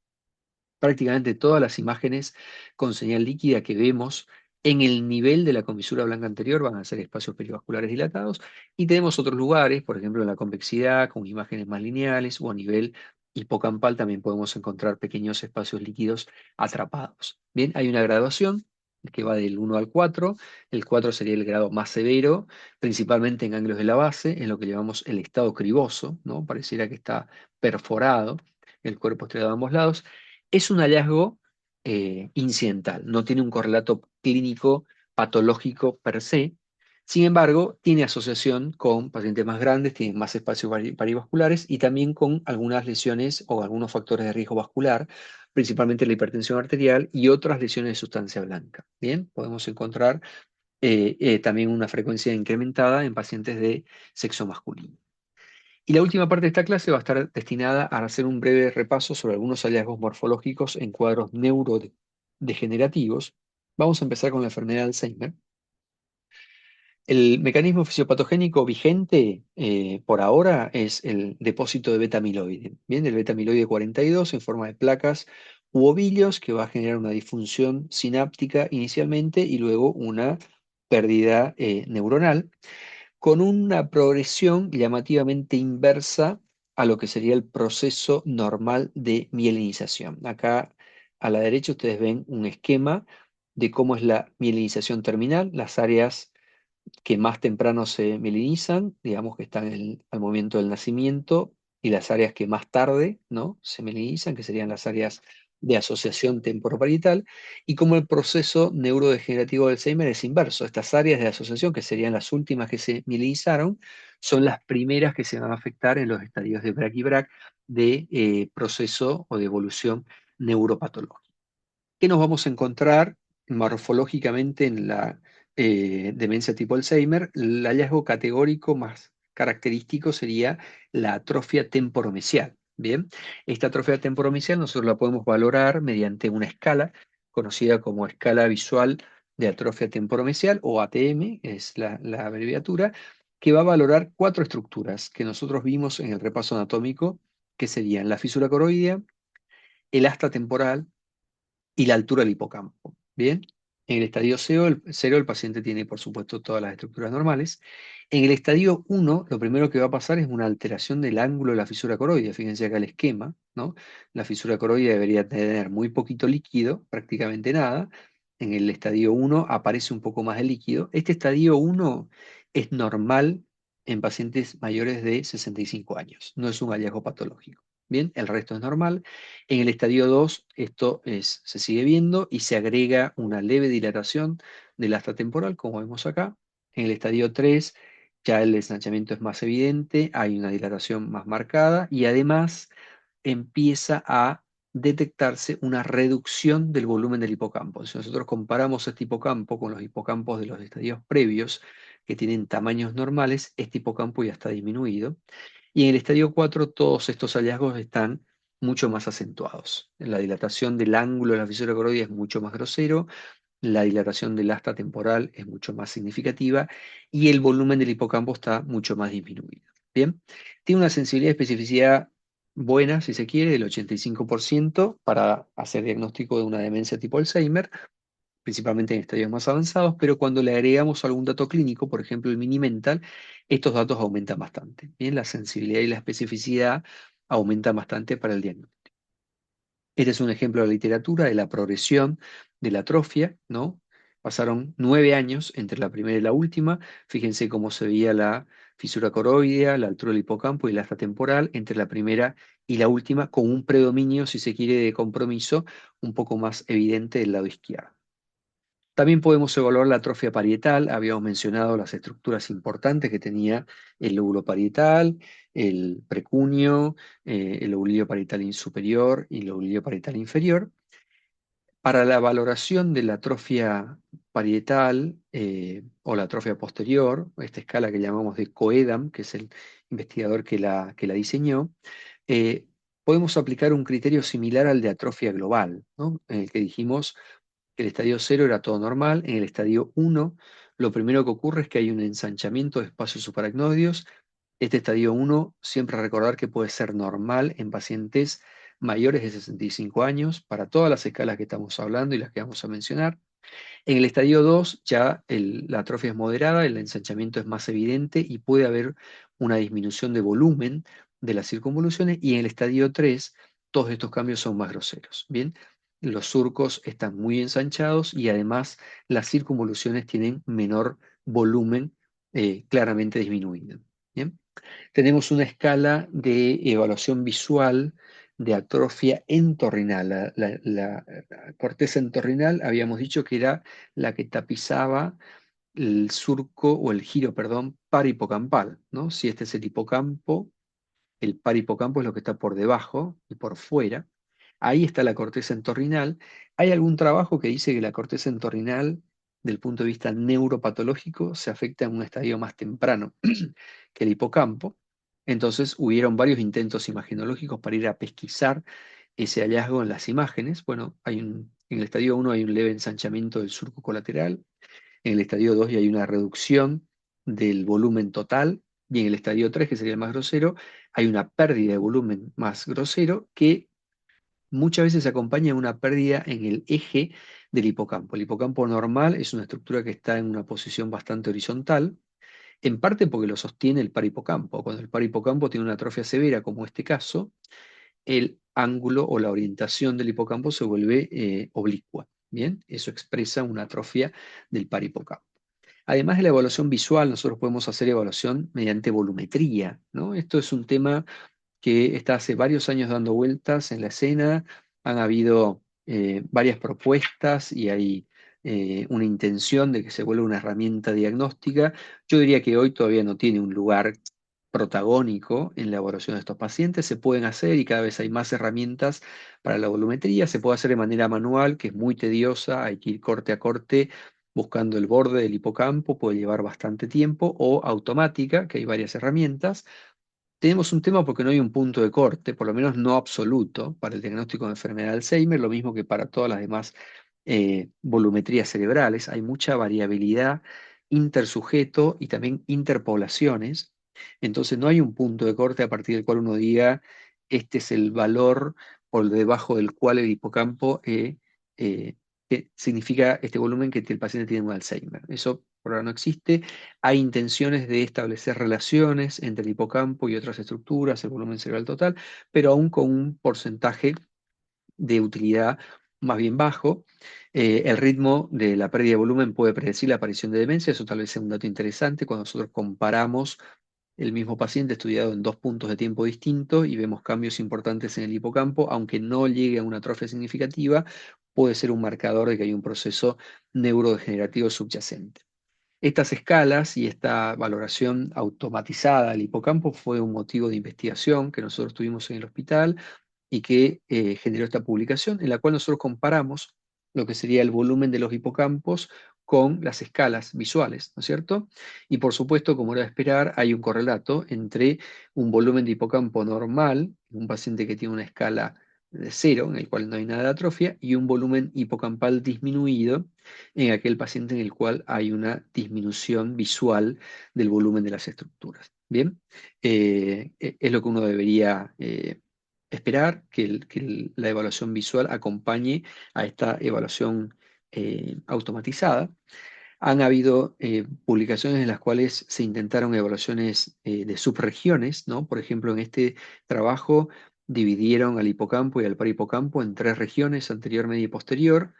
Prácticamente todas las imágenes con señal líquida que vemos en el nivel de la comisura blanca anterior van a ser espacios perivasculares dilatados y tenemos otros lugares, por ejemplo en la convexidad, con imágenes más lineales o a nivel hipocampal también podemos encontrar pequeños espacios líquidos atrapados. Bien, hay una graduación que va del 1 al 4. El 4 sería el grado más severo, principalmente en ganglios de la base, en lo que llamamos el estado criboso, ¿no? Pareciera que está perforado el cuerpo estriado de ambos lados. Es un hallazgo incidental, no tiene un correlato clínico patológico per se. Sin embargo, tiene asociación con pacientes más grandes, tienen más espacios perivasculares y también con algunas lesiones o algunos factores de riesgo vascular, principalmente la hipertensión arterial y otras lesiones de sustancia blanca. Bien, podemos encontrar también una frecuencia incrementada en pacientes de sexo masculino. Y la última parte de esta clase va a estar destinada a hacer un breve repaso sobre algunos hallazgos morfológicos en cuadros neurodegenerativos. Vamos a empezar con la enfermedad de Alzheimer. El mecanismo fisiopatogénico vigente por ahora es el depósito de beta-amiloide. Bien, el beta-amiloide 42 en forma de placas u ovillos que va a generar una disfunción sináptica inicialmente y luego una pérdida neuronal con una progresión llamativamente inversa a lo que sería el proceso normal de mielinización. Acá a la derecha ustedes ven un esquema de cómo es la mielinización terminal, las áreas que más temprano se mielinizan, digamos que están al momento del nacimiento, y las áreas que más tarde, ¿no?, se mielinizan, que serían las áreas de asociación temporoparietal, y como el proceso neurodegenerativo de Alzheimer es inverso. Estas áreas de asociación, que serían las últimas que se mielinizaron, son las primeras que se van a afectar en los estadios de Braak y Braak de proceso o de evolución neuropatológica. ¿Qué nos vamos a encontrar morfológicamente en la demencia tipo Alzheimer? El hallazgo categórico más característico sería la atrofia temporomesial. Bien, esta atrofia temporomesial nosotros la podemos valorar mediante una escala conocida como escala visual de atrofia temporomesial o ATM, es la abreviatura, que va a valorar cuatro estructuras que nosotros vimos en el repaso anatómico, que serían la fisura coroidea, el asta temporal, y la altura del hipocampo. Bien, en el estadio cero el paciente tiene, por supuesto, todas las estructuras normales. En el estadio 1, lo primero que va a pasar es una alteración del ángulo de la fisura coroidea. Fíjense acá el esquema, ¿no? La fisura coroidea debería tener muy poquito líquido, prácticamente nada. En el estadio 1 aparece un poco más de líquido. Este estadio 1 es normal en pacientes mayores de 65 años. No es un hallazgo patológico. Bien, el resto es normal. En el estadio 2 esto se sigue viendo y se agrega una leve dilatación del asta temporal, como vemos acá. En el estadio 3 ya el ensanchamiento es más evidente, hay una dilatación más marcada y además empieza a detectarse una reducción del volumen del hipocampo. Si nosotros comparamos este hipocampo con los hipocampos de los estadios previos, que tienen tamaños normales, este hipocampo ya está disminuido. Y en el estadio 4 todos estos hallazgos están mucho más acentuados. La dilatación del ángulo de la fisura coroidea es mucho más grosero, la dilatación del asta temporal es mucho más significativa y el volumen del hipocampo está mucho más disminuido. Bien, tiene una sensibilidad y especificidad buena, si se quiere, del 85% para hacer diagnóstico de una demencia tipo Alzheimer, principalmente en estadios más avanzados, pero cuando le agregamos algún dato clínico, por ejemplo el mini-mental, estos datos aumentan bastante. Bien, la sensibilidad y la especificidad aumentan bastante para el diagnóstico. Este es un ejemplo de la literatura de la progresión de la atrofia, ¿no? Pasaron 9 años entre la primera y la última. Fíjense cómo se veía la fisura coroidea, la altura del hipocampo y la asta temporal entre la primera y la última, con un predominio, si se quiere, de compromiso un poco más evidente del lado izquierdo. También podemos evaluar la atrofia parietal. Habíamos mencionado las estructuras importantes que tenía el lóbulo parietal, el precuño, el lobulillo parietal superior y el lobulillo parietal inferior. Para la valoración de la atrofia parietal o la atrofia posterior, esta escala que llamamos de Coedam, que es el investigador que la diseñó, eh, podemos aplicar un criterio similar al de atrofia global, ¿no? En el que dijimos el estadio 0 era todo normal. En el estadio 1, lo primero que ocurre es que hay un ensanchamiento de espacios subaracnoideos. Este estadio 1, siempre recordar que puede ser normal en pacientes mayores de 65 años, para todas las escalas que estamos hablando y las que vamos a mencionar. En el estadio 2 ya la atrofia es moderada, el ensanchamiento es más evidente y puede haber una disminución de volumen de las circunvoluciones, y en el estadio 3 todos estos cambios son más groseros. Bien, los surcos están muy ensanchados y además las circunvoluciones tienen menor volumen, claramente disminuido. Bien, tenemos una escala de evaluación visual de atrofia entorrinal. La corteza entorrinal habíamos dicho que era la que tapizaba el surco o el giro, perdón, parahipocampal, ¿no? Si este es el hipocampo, el parahipocampo es lo que está por debajo y por fuera. Ahí está la corteza entorrinal. Hay algún trabajo que dice que la corteza entorrinal, del punto de vista neuropatológico, se afecta en un estadio más temprano que el hipocampo. Entonces hubieron varios intentos imagenológicos para ir a pesquisar ese hallazgo en las imágenes. Bueno, en el estadio 1 hay un leve ensanchamiento del surco colateral, en el estadio 2 ya hay una reducción del volumen total, y en el estadio 3, que sería el más grosero, hay una pérdida de volumen más grosero que muchas veces se acompaña de una pérdida en el eje del hipocampo. El hipocampo normal es una estructura que está en una posición bastante horizontal, en parte porque lo sostiene el parahipocampo. Cuando el parahipocampo tiene una atrofia severa, como este caso, el ángulo o la orientación del hipocampo se vuelve oblicua. Bien, eso expresa una atrofia del parahipocampo. Además de la evaluación visual, nosotros podemos hacer evaluación mediante volumetría, ¿no? Esto es un tema que está hace varios años dando vueltas en la escena. Han habido varias propuestas y hay una intención de que se vuelva una herramienta diagnóstica. Yo diría que hoy todavía no tiene un lugar protagónico en la evaluación de estos pacientes. Se pueden hacer y cada vez hay más herramientas para la volumetría. Se puede hacer de manera manual, que es muy tediosa, hay que ir corte a corte buscando el borde del hipocampo, puede llevar bastante tiempo, o automática, que hay varias herramientas. Tenemos un tema porque no hay un punto de corte, por lo menos no absoluto, para el diagnóstico de enfermedad de Alzheimer, lo mismo que para todas las demás volumetrías cerebrales. Hay mucha variabilidad intersujeto y también interpoblaciones. Entonces no hay un punto de corte a partir del cual uno diga, este es el valor por debajo del cual el hipocampo que significa este volumen que el paciente tiene un Alzheimer. Eso por ahora no existe. Hay intenciones de establecer relaciones entre el hipocampo y otras estructuras, el volumen cerebral total, pero aún con un porcentaje de utilidad más bien bajo. El ritmo de la pérdida de volumen puede predecir la aparición de demencia, eso tal vez sea un dato interesante cuando nosotros comparamos el mismo paciente estudiado en dos puntos de tiempo distintos y vemos cambios importantes en el hipocampo, aunque no llegue a una atrofia significativa, puede ser un marcador de que hay un proceso neurodegenerativo subyacente. Estas escalas y esta valoración automatizada del hipocampo fue un motivo de investigación que nosotros tuvimos en el hospital y que generó esta publicación en la cual nosotros comparamos lo que sería el volumen de los hipocampos con las escalas visuales, ¿no es cierto? Y por supuesto, como era de esperar, hay un correlato entre un volumen de hipocampo normal, un paciente que tiene una escala de cero, en el cual no hay nada de atrofia, y un volumen hipocampal disminuido en aquel paciente en el cual hay una disminución visual del volumen de las estructuras. Bien, es lo que uno debería esperar, que, la evaluación visual acompañe a esta evaluación automatizada. Han habido publicaciones en las cuales se intentaron evaluaciones de subregiones, ¿no? Por ejemplo, en este trabajo dividieron al hipocampo y al parahipocampo en tres regiones, anterior, media y posterior,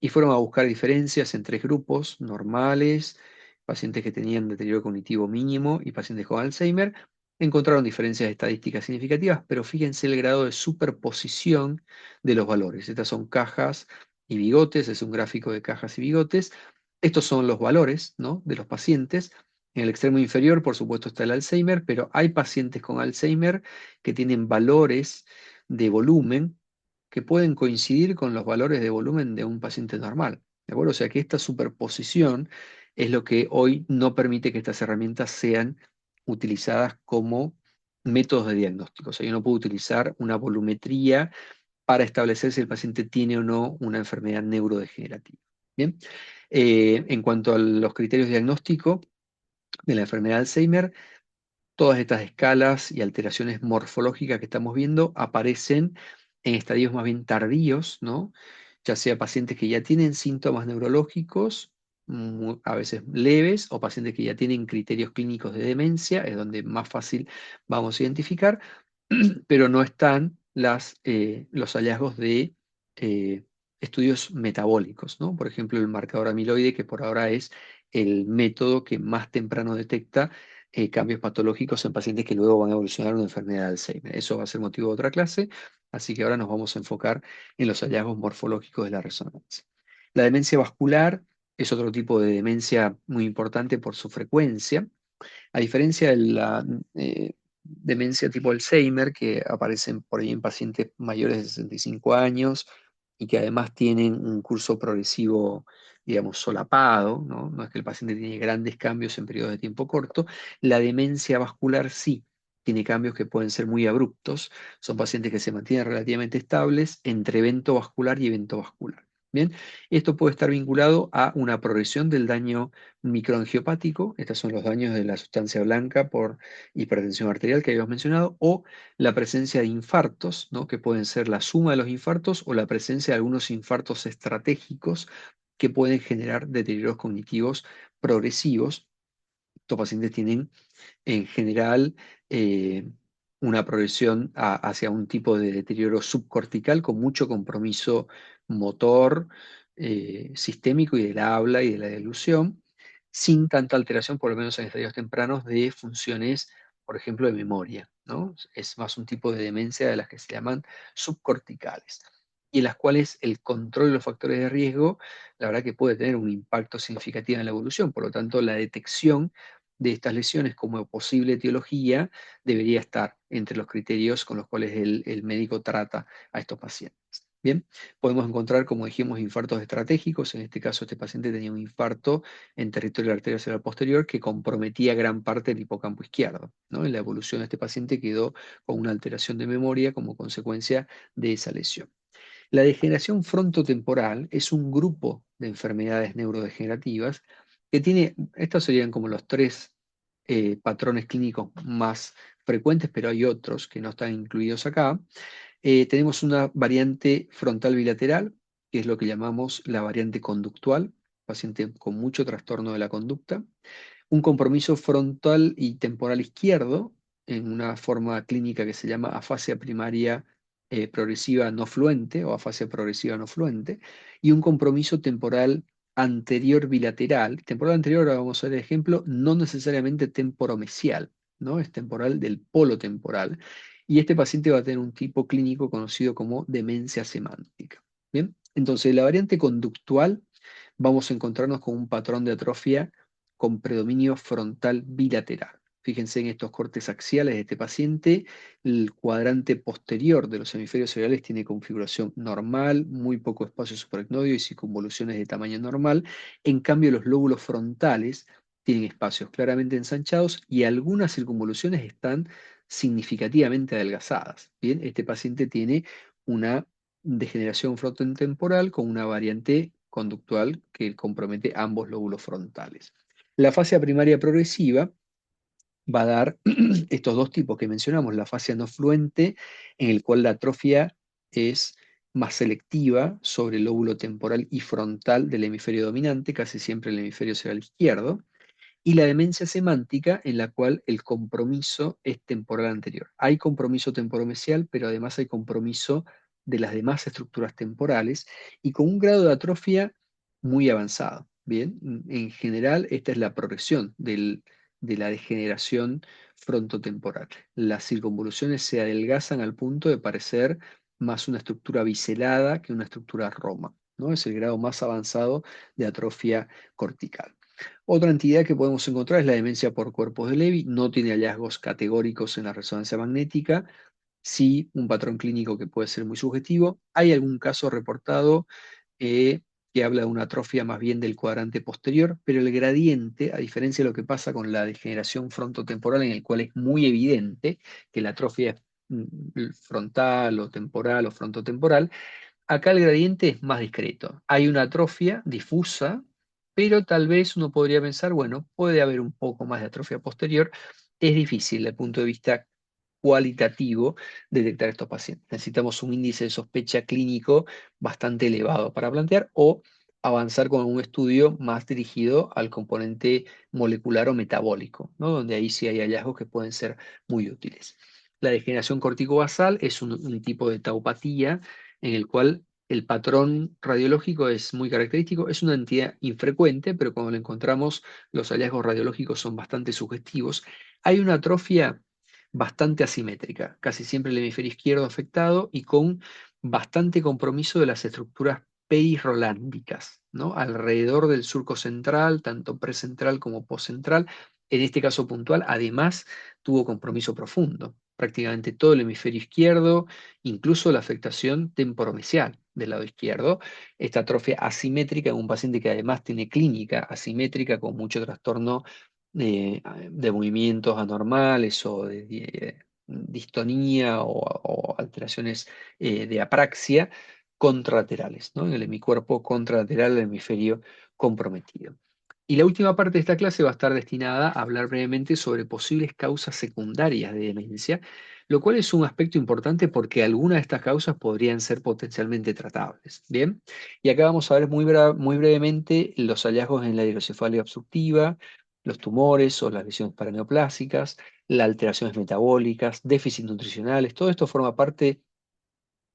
y fueron a buscar diferencias en tres grupos, normales, pacientes que tenían deterioro cognitivo mínimo y pacientes con Alzheimer. Encontraron diferencias estadísticas significativas, pero fíjense el grado de superposición de los valores. Estas son cajas y bigotes, es un gráfico de cajas y bigotes. Estos son los valores, ¿no?, de los pacientes. En el extremo inferior, por supuesto, está el Alzheimer, pero hay pacientes con Alzheimer que tienen valores de volumen que pueden coincidir con los valores de volumen de un paciente normal. ¿De acuerdo? O sea que esta superposición es lo que hoy no permite que estas herramientas sean utilizadas como métodos de diagnóstico. O sea, yo no puedo utilizar una volumetría para establecer si el paciente tiene o no una enfermedad neurodegenerativa. Bien, en cuanto a los criterios diagnósticos de la enfermedad de Alzheimer, todas estas escalas y alteraciones morfológicas que estamos viendo aparecen en estadios más bien tardíos, ¿no? Ya sea pacientes que ya tienen síntomas neurológicos, a veces leves, o pacientes que ya tienen criterios clínicos de demencia, es donde más fácil vamos a identificar, pero no están los hallazgos de eh, estudios metabólicos, ¿no? Por ejemplo, el marcador amiloide, que por ahora es el método que más temprano detecta cambios patológicos en pacientes que luego van a evolucionar a una enfermedad de Alzheimer. Eso va a ser motivo de otra clase, así que ahora nos vamos a enfocar en los hallazgos morfológicos de la resonancia. La demencia vascular es otro tipo de demencia muy importante por su frecuencia. A diferencia de la demencia tipo Alzheimer, que aparecen por ahí en pacientes mayores de 65 años y que además tienen un curso progresivo, digamos, solapado, ¿no? No es que el paciente tiene grandes cambios en periodos de tiempo corto, la demencia vascular sí tiene cambios que pueden ser muy abruptos. Son pacientes que se mantienen relativamente estables entre evento vascular y evento vascular. Bien, esto puede estar vinculado a una progresión del daño microangiopático, estos son los daños de la sustancia blanca por hipertensión arterial que habíamos mencionado, o la presencia de infartos, ¿no?, que pueden ser la suma de los infartos o la presencia de algunos infartos estratégicos que pueden generar deterioros cognitivos progresivos. Estos pacientes tienen en general eh, una progresión hacia un tipo de deterioro subcortical con mucho compromiso motor, sistémico y del habla y de la delusión, sin tanta alteración, por lo menos en estadios tempranos, de funciones, por ejemplo, de memoria, ¿no? Es más un tipo de demencia de las que se llaman subcorticales. y en las cuales el control de los factores de riesgo, la verdad que puede tener un impacto significativo en la evolución. Por lo tanto, la detección de estas lesiones como posible etiología debería estar entre los criterios con los cuales el médico trata a estos pacientes. Bien, podemos encontrar, como dijimos, infartos estratégicos. En este caso, este paciente tenía un infarto en territorio de la arteria cerebral posterior que comprometía gran parte del hipocampo izquierdo, ¿no? En la evolución de este paciente quedó con una alteración de memoria como consecuencia de esa lesión. La degeneración frontotemporal es un grupo de enfermedades neurodegenerativas que tiene, estos serían como los tres patrones clínicos más frecuentes, pero hay otros que no están incluidos acá. Tenemos una variante frontal bilateral, que es lo que llamamos la variante conductual, paciente con mucho trastorno de la conducta, un compromiso frontal y temporal izquierdo en una forma clínica que se llama afasia primaria progresiva no fluente o afasia progresiva no fluente, y un compromiso temporal anterior bilateral. Temporal anterior, ahora vamos a ver el ejemplo, no necesariamente temporomesial, ¿no? Es temporal del polo temporal. Y este paciente va a tener un tipo clínico conocido como demencia semántica. Bien, entonces la variante conductual vamos a encontrarnos con un patrón de atrofia con predominio frontal bilateral. Fíjense en estos cortes axiales de este paciente, el cuadrante posterior de los hemisferios cerebrales tiene configuración normal, muy poco espacio supracnoideo y circunvoluciones de tamaño normal. En cambio, los lóbulos frontales tienen espacios claramente ensanchados y algunas circunvoluciones están significativamente adelgazadas. Bien, este paciente tiene una degeneración frontotemporal con una variante conductual que compromete ambos lóbulos frontales. La fascia primaria progresiva va a dar estos dos tipos que mencionamos, la fascia no fluente, en el cual la atrofia es más selectiva sobre el lóbulo temporal y frontal del hemisferio dominante, casi siempre el hemisferio cerebral izquierdo, y la demencia semántica en la cual el compromiso es temporal anterior. Hay compromiso temporomesial, pero además hay compromiso de las demás estructuras temporales y con un grado de atrofia muy avanzado. Bien, en general esta es la progresión de la degeneración frontotemporal. Las circunvoluciones se adelgazan al punto de parecer más una estructura biselada que una estructura roma, ¿no? Es el grado más avanzado de atrofia cortical. Otra entidad que podemos encontrar es la demencia por cuerpos de Levy. No tiene hallazgos categóricos en la resonancia magnética, sí un patrón clínico que puede ser muy subjetivo. Hay algún caso reportado eh, que habla de una atrofia más bien del cuadrante posterior, pero el gradiente, a diferencia de lo que pasa con la degeneración frontotemporal, en el cual es muy evidente que la atrofia es frontal o temporal o frontotemporal, acá el gradiente es más discreto. Hay una atrofia difusa, pero tal vez uno podría pensar, bueno, puede haber un poco más de atrofia posterior. Es difícil desde el punto de vista cualitativo detectar estos pacientes. Necesitamos un índice de sospecha clínico bastante elevado para plantear o avanzar con un estudio más dirigido al componente molecular o metabólico, ¿no? Donde ahí sí hay hallazgos que pueden ser muy útiles. La degeneración corticobasal es un tipo de taupatía en el cual el patrón radiológico es muy característico, es una entidad infrecuente, pero cuando la encontramos los hallazgos radiológicos son bastante sugestivos. Hay una atrofia bastante asimétrica, casi siempre el hemisferio izquierdo afectado y con bastante compromiso de las estructuras perirrolándicas, ¿no? Alrededor del surco central, tanto precentral como postcentral. En este caso puntual, además, tuvo compromiso profundo. Prácticamente todo el hemisferio izquierdo, incluso la afectación temporomesial del lado izquierdo. Esta atrofia asimétrica en un paciente que además tiene clínica asimétrica con mucho trastorno de movimientos anormales o de distonía o alteraciones de apraxia contralaterales, ¿no? En el hemicuerpo contralateral del hemisferio comprometido. Y la última parte de esta clase va a estar destinada a hablar brevemente sobre posibles causas secundarias de demencia, lo cual es un aspecto importante porque algunas de estas causas podrían ser potencialmente tratables. Bien, y acá vamos a ver muy brevemente los hallazgos en la hidrocefalia obstructiva, los tumores o las lesiones paraneoplásicas, las alteraciones metabólicas, déficits nutricionales, todo esto forma parte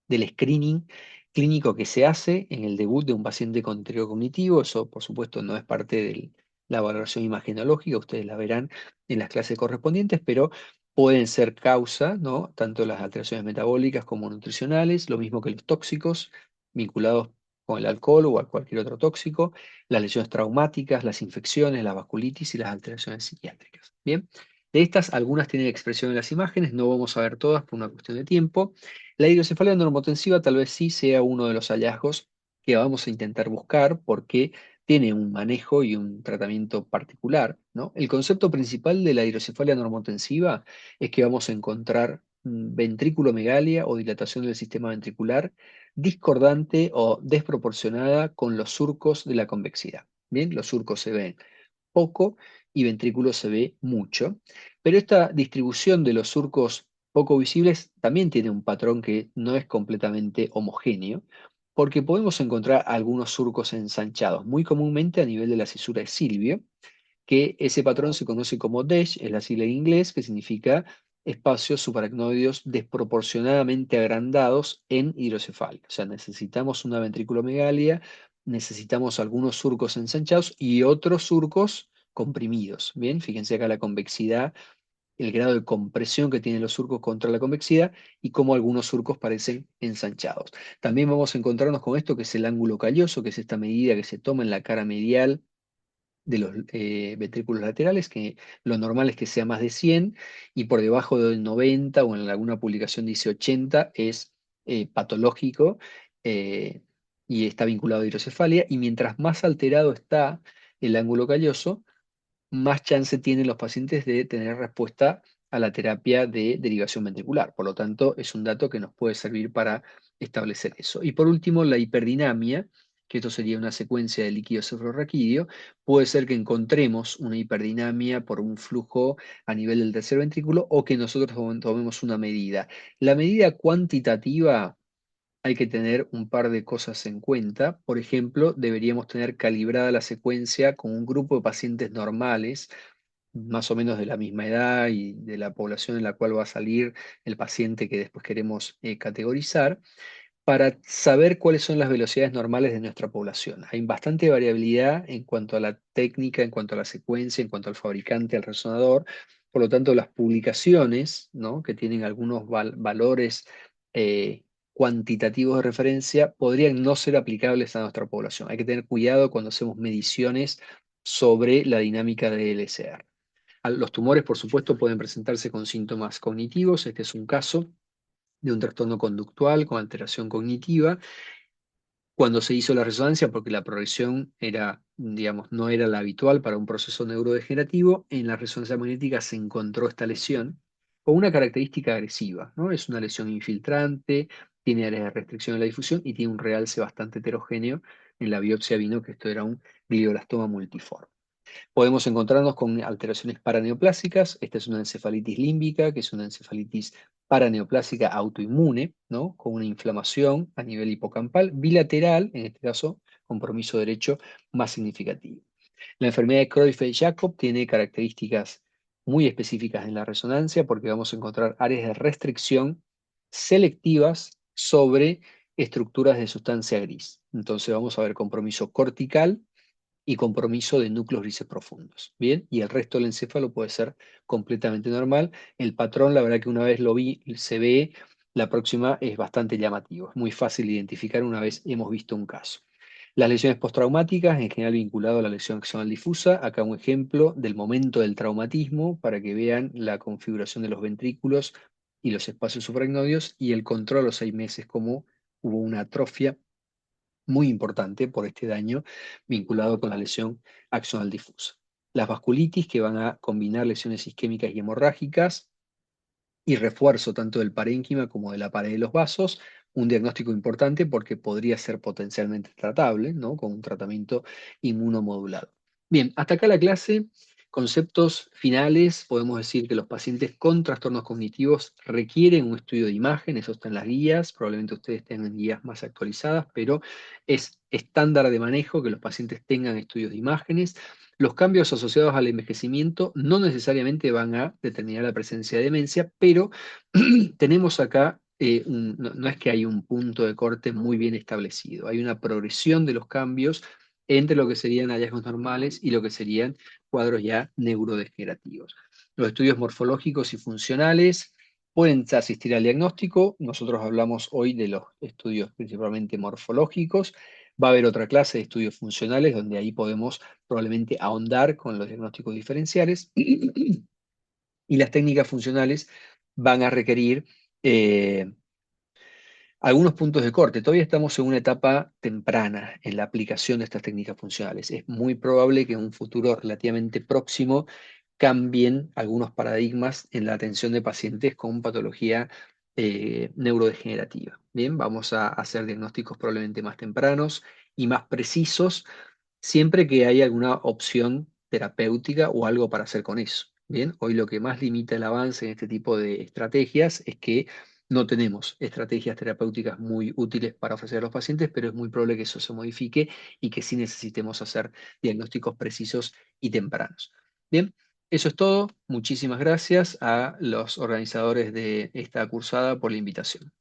del screening clínico que se hace en el debut de un paciente con deterioro cognitivo. Eso, por supuesto, no es parte de la valoración imagenológica, ustedes la verán en las clases correspondientes, pero pueden ser causa, ¿no? Tanto las alteraciones metabólicas como nutricionales, lo mismo que los tóxicos vinculados con el alcohol o a cualquier otro tóxico, las lesiones traumáticas, las infecciones, la vasculitis y las alteraciones psiquiátricas. Bien, de estas algunas tienen expresión en las imágenes, no vamos a ver todas por una cuestión de tiempo. La hidrocefalia normotensiva tal vez sí sea uno de los hallazgos que vamos a intentar buscar porque tiene un manejo y un tratamiento particular, ¿no? El concepto principal de la hidrocefalia normotensiva es que vamos a encontrar ventriculomegalia o dilatación del sistema ventricular discordante o desproporcionada con los surcos de la convexidad. Bien, los surcos se ven poco y ventrículo se ve mucho, pero esta distribución de los surcos poco visibles también tiene un patrón que no es completamente homogéneo, porque podemos encontrar algunos surcos ensanchados, muy comúnmente a nivel de la cisura de Silvio, que ese patrón se conoce como DESH, es la sigla en inglés, que significa espacios subaracnoideos desproporcionadamente agrandados en hidrocefalia. O sea, necesitamos una ventriculomegalia, necesitamos algunos surcos ensanchados y otros surcos comprimidos. Bien, fíjense acá la convexidad, el grado de compresión que tienen los surcos contra la convexidad y cómo algunos surcos parecen ensanchados. También vamos a encontrarnos con esto que es el ángulo calloso, que es esta medida que se toma en la cara medial de los ventrículos laterales, que lo normal es que sea más de 100 y por debajo del 90 o en alguna publicación dice 80 es patológico eh, y está vinculado a hidrocefalia, y mientras más alterado está el ángulo calloso, más chance tienen los pacientes de tener respuesta a la terapia de derivación ventricular. Por lo tanto, es un dato que nos puede servir para establecer eso. Y por último, la hiperdinamia, que esto sería una secuencia de líquido cefalorraquídeo, puede ser que encontremos una hiperdinamia por un flujo a nivel del tercer ventrículo o que nosotros tomemos una medida. La medida cuantitativa hay que tener un par de cosas en cuenta. Por ejemplo, deberíamos tener calibrada la secuencia con un grupo de pacientes normales, más o menos de la misma edad y de la población en la cual va a salir el paciente que después queremos categorizar, para saber cuáles son las velocidades normales de nuestra población. Hay bastante variabilidad en cuanto a la técnica, en cuanto a la secuencia, en cuanto al fabricante, al resonador. Por lo tanto, las publicaciones, ¿no?, que tienen algunos valores eh, cuantitativos de referencia podrían no ser aplicables a nuestra población. Hay que tener cuidado cuando hacemos mediciones sobre la dinámica de LSR. Los tumores, por supuesto, pueden presentarse con síntomas cognitivos. Este es un caso de un trastorno conductual con alteración cognitiva. Cuando se hizo la resonancia, porque la progresión era, digamos, no era la habitual para un proceso neurodegenerativo, en la resonancia magnética se encontró esta lesión con una característica agresiva, ¿no? Es una lesión infiltrante, tiene áreas de restricción en la difusión y tiene un realce bastante heterogéneo. En la biopsia vino que esto era un glioblastoma multiforme. Podemos encontrarnos con alteraciones paraneoplásicas. Esta es una encefalitis límbica, que es una encefalitis paraneoplásica autoinmune, ¿no?, con una inflamación a nivel hipocampal, bilateral, en este caso, compromiso derecho más significativo. La enfermedad de Creutzfeldt-Jakob tiene características muy específicas en la resonancia porque vamos a encontrar áreas de restricción selectivas sobre estructuras de sustancia gris. Entonces vamos a ver compromiso cortical y compromiso de núcleos grises profundos. Bien, y el resto del encéfalo puede ser completamente normal. El patrón, la verdad que una vez lo vi, se ve, la próxima es bastante llamativo. Es muy fácil de identificar una vez hemos visto un caso. Las lesiones postraumáticas, en general vinculado a la lesión axonal difusa. Acá un ejemplo del momento del traumatismo para que vean la configuración de los ventrículos y los espacios subaracnoideos y el control a los 6 meses, como hubo una atrofia muy importante por este daño vinculado con la lesión axonal difusa. Las vasculitis, que van a combinar lesiones isquémicas y hemorrágicas y refuerzo tanto del parénquima como de la pared de los vasos, un diagnóstico importante porque podría ser potencialmente tratable, ¿no?, con un tratamiento inmunomodulado. Bien, hasta acá la clase. Conceptos finales: podemos decir que los pacientes con trastornos cognitivos requieren un estudio de imagen, eso está en las guías, probablemente ustedes tengan guías más actualizadas, pero es estándar de manejo que los pacientes tengan estudios de imágenes. Los cambios asociados al envejecimiento no necesariamente van a determinar la presencia de demencia, pero tenemos acá, no es que hay un punto de corte muy bien establecido, hay una progresión de los cambios entre lo que serían hallazgos normales y lo que serían cuadros ya neurodegenerativos. Los estudios morfológicos y funcionales pueden asistir al diagnóstico. Nosotros hablamos hoy de los estudios principalmente morfológicos. Va a haber otra clase de estudios funcionales donde ahí podemos probablemente ahondar con los diagnósticos diferenciales. Y las técnicas funcionales van a requerir algunos puntos de corte. Todavía estamos en una etapa temprana en la aplicación de estas técnicas funcionales. Es muy probable que en un futuro relativamente próximo cambien algunos paradigmas en la atención de pacientes con patología neurodegenerativa. Bien, vamos a hacer diagnósticos probablemente más tempranos y más precisos siempre que haya alguna opción terapéutica o algo para hacer con eso. Bien, hoy lo que más limita el avance en este tipo de estrategias es que no tenemos estrategias terapéuticas muy útiles para ofrecer a los pacientes, pero es muy probable que eso se modifique y que sí necesitemos hacer diagnósticos precisos y tempranos. Bien, eso es todo. Muchísimas gracias a los organizadores de esta cursada por la invitación.